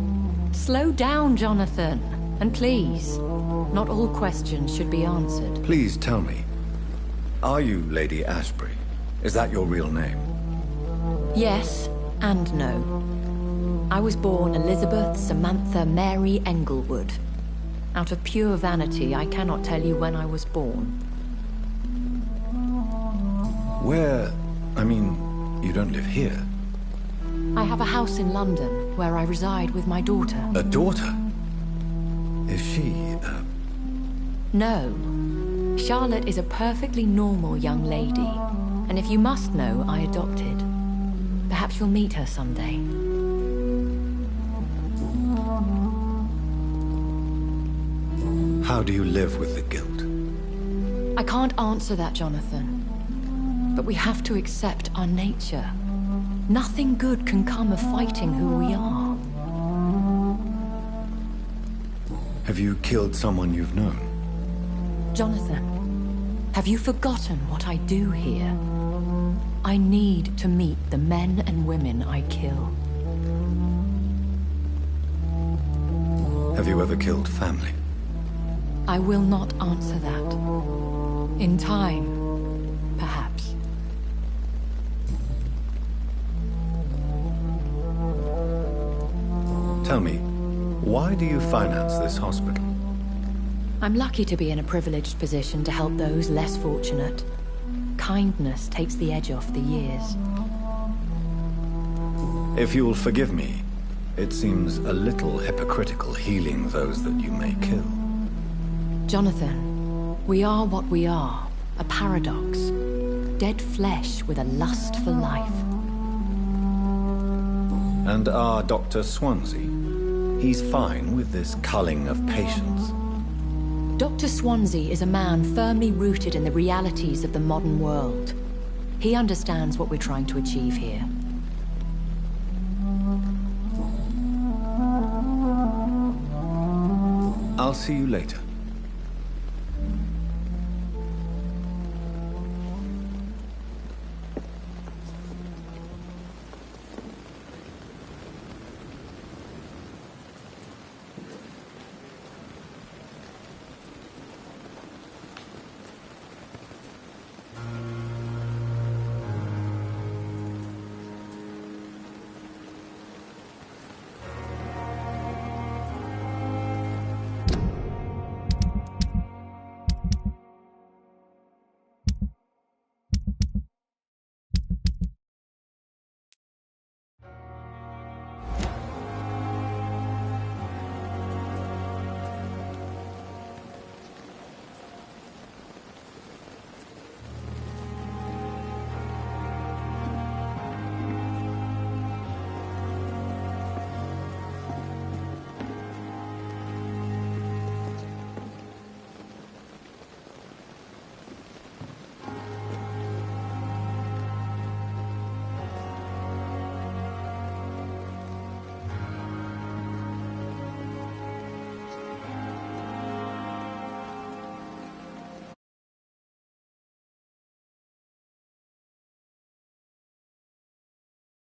Slow down, Jonathan. And please, not all questions should be answered. Please tell me. Are you Lady Ashbury? Is that your real name? Yes and no. I was born Elizabeth Samantha Mary Englewood. Out of pure vanity, I cannot tell you when I was born. Where? I mean, you don't live here. I have a house in London, where I reside with my daughter. A daughter? Is she, No. Charlotte is a perfectly normal young lady. And if you must know, I adopted. Perhaps you'll meet her someday. How do you live with the guilt? I can't answer that, Jonathan. But we have to accept our nature. Nothing good can come of fighting who we are. Have you killed someone you've known? Jonathan, have you forgotten what I do here? I need to meet the men and women I kill. Have you ever killed family? I will not answer that. In time, perhaps. Tell me, why do you finance this hospital? I'm lucky to be in a privileged position to help those less fortunate. Kindness takes the edge off the years. If you'll forgive me, it seems a little hypocritical healing those that you may kill. Jonathan, we are what we are, a paradox. Dead flesh with a lust for life. And our Dr. Swansea? He's fine with this culling of patients. Dr. Swansea is a man firmly rooted in the realities of the modern world. He understands what we're trying to achieve here. I'll see you later.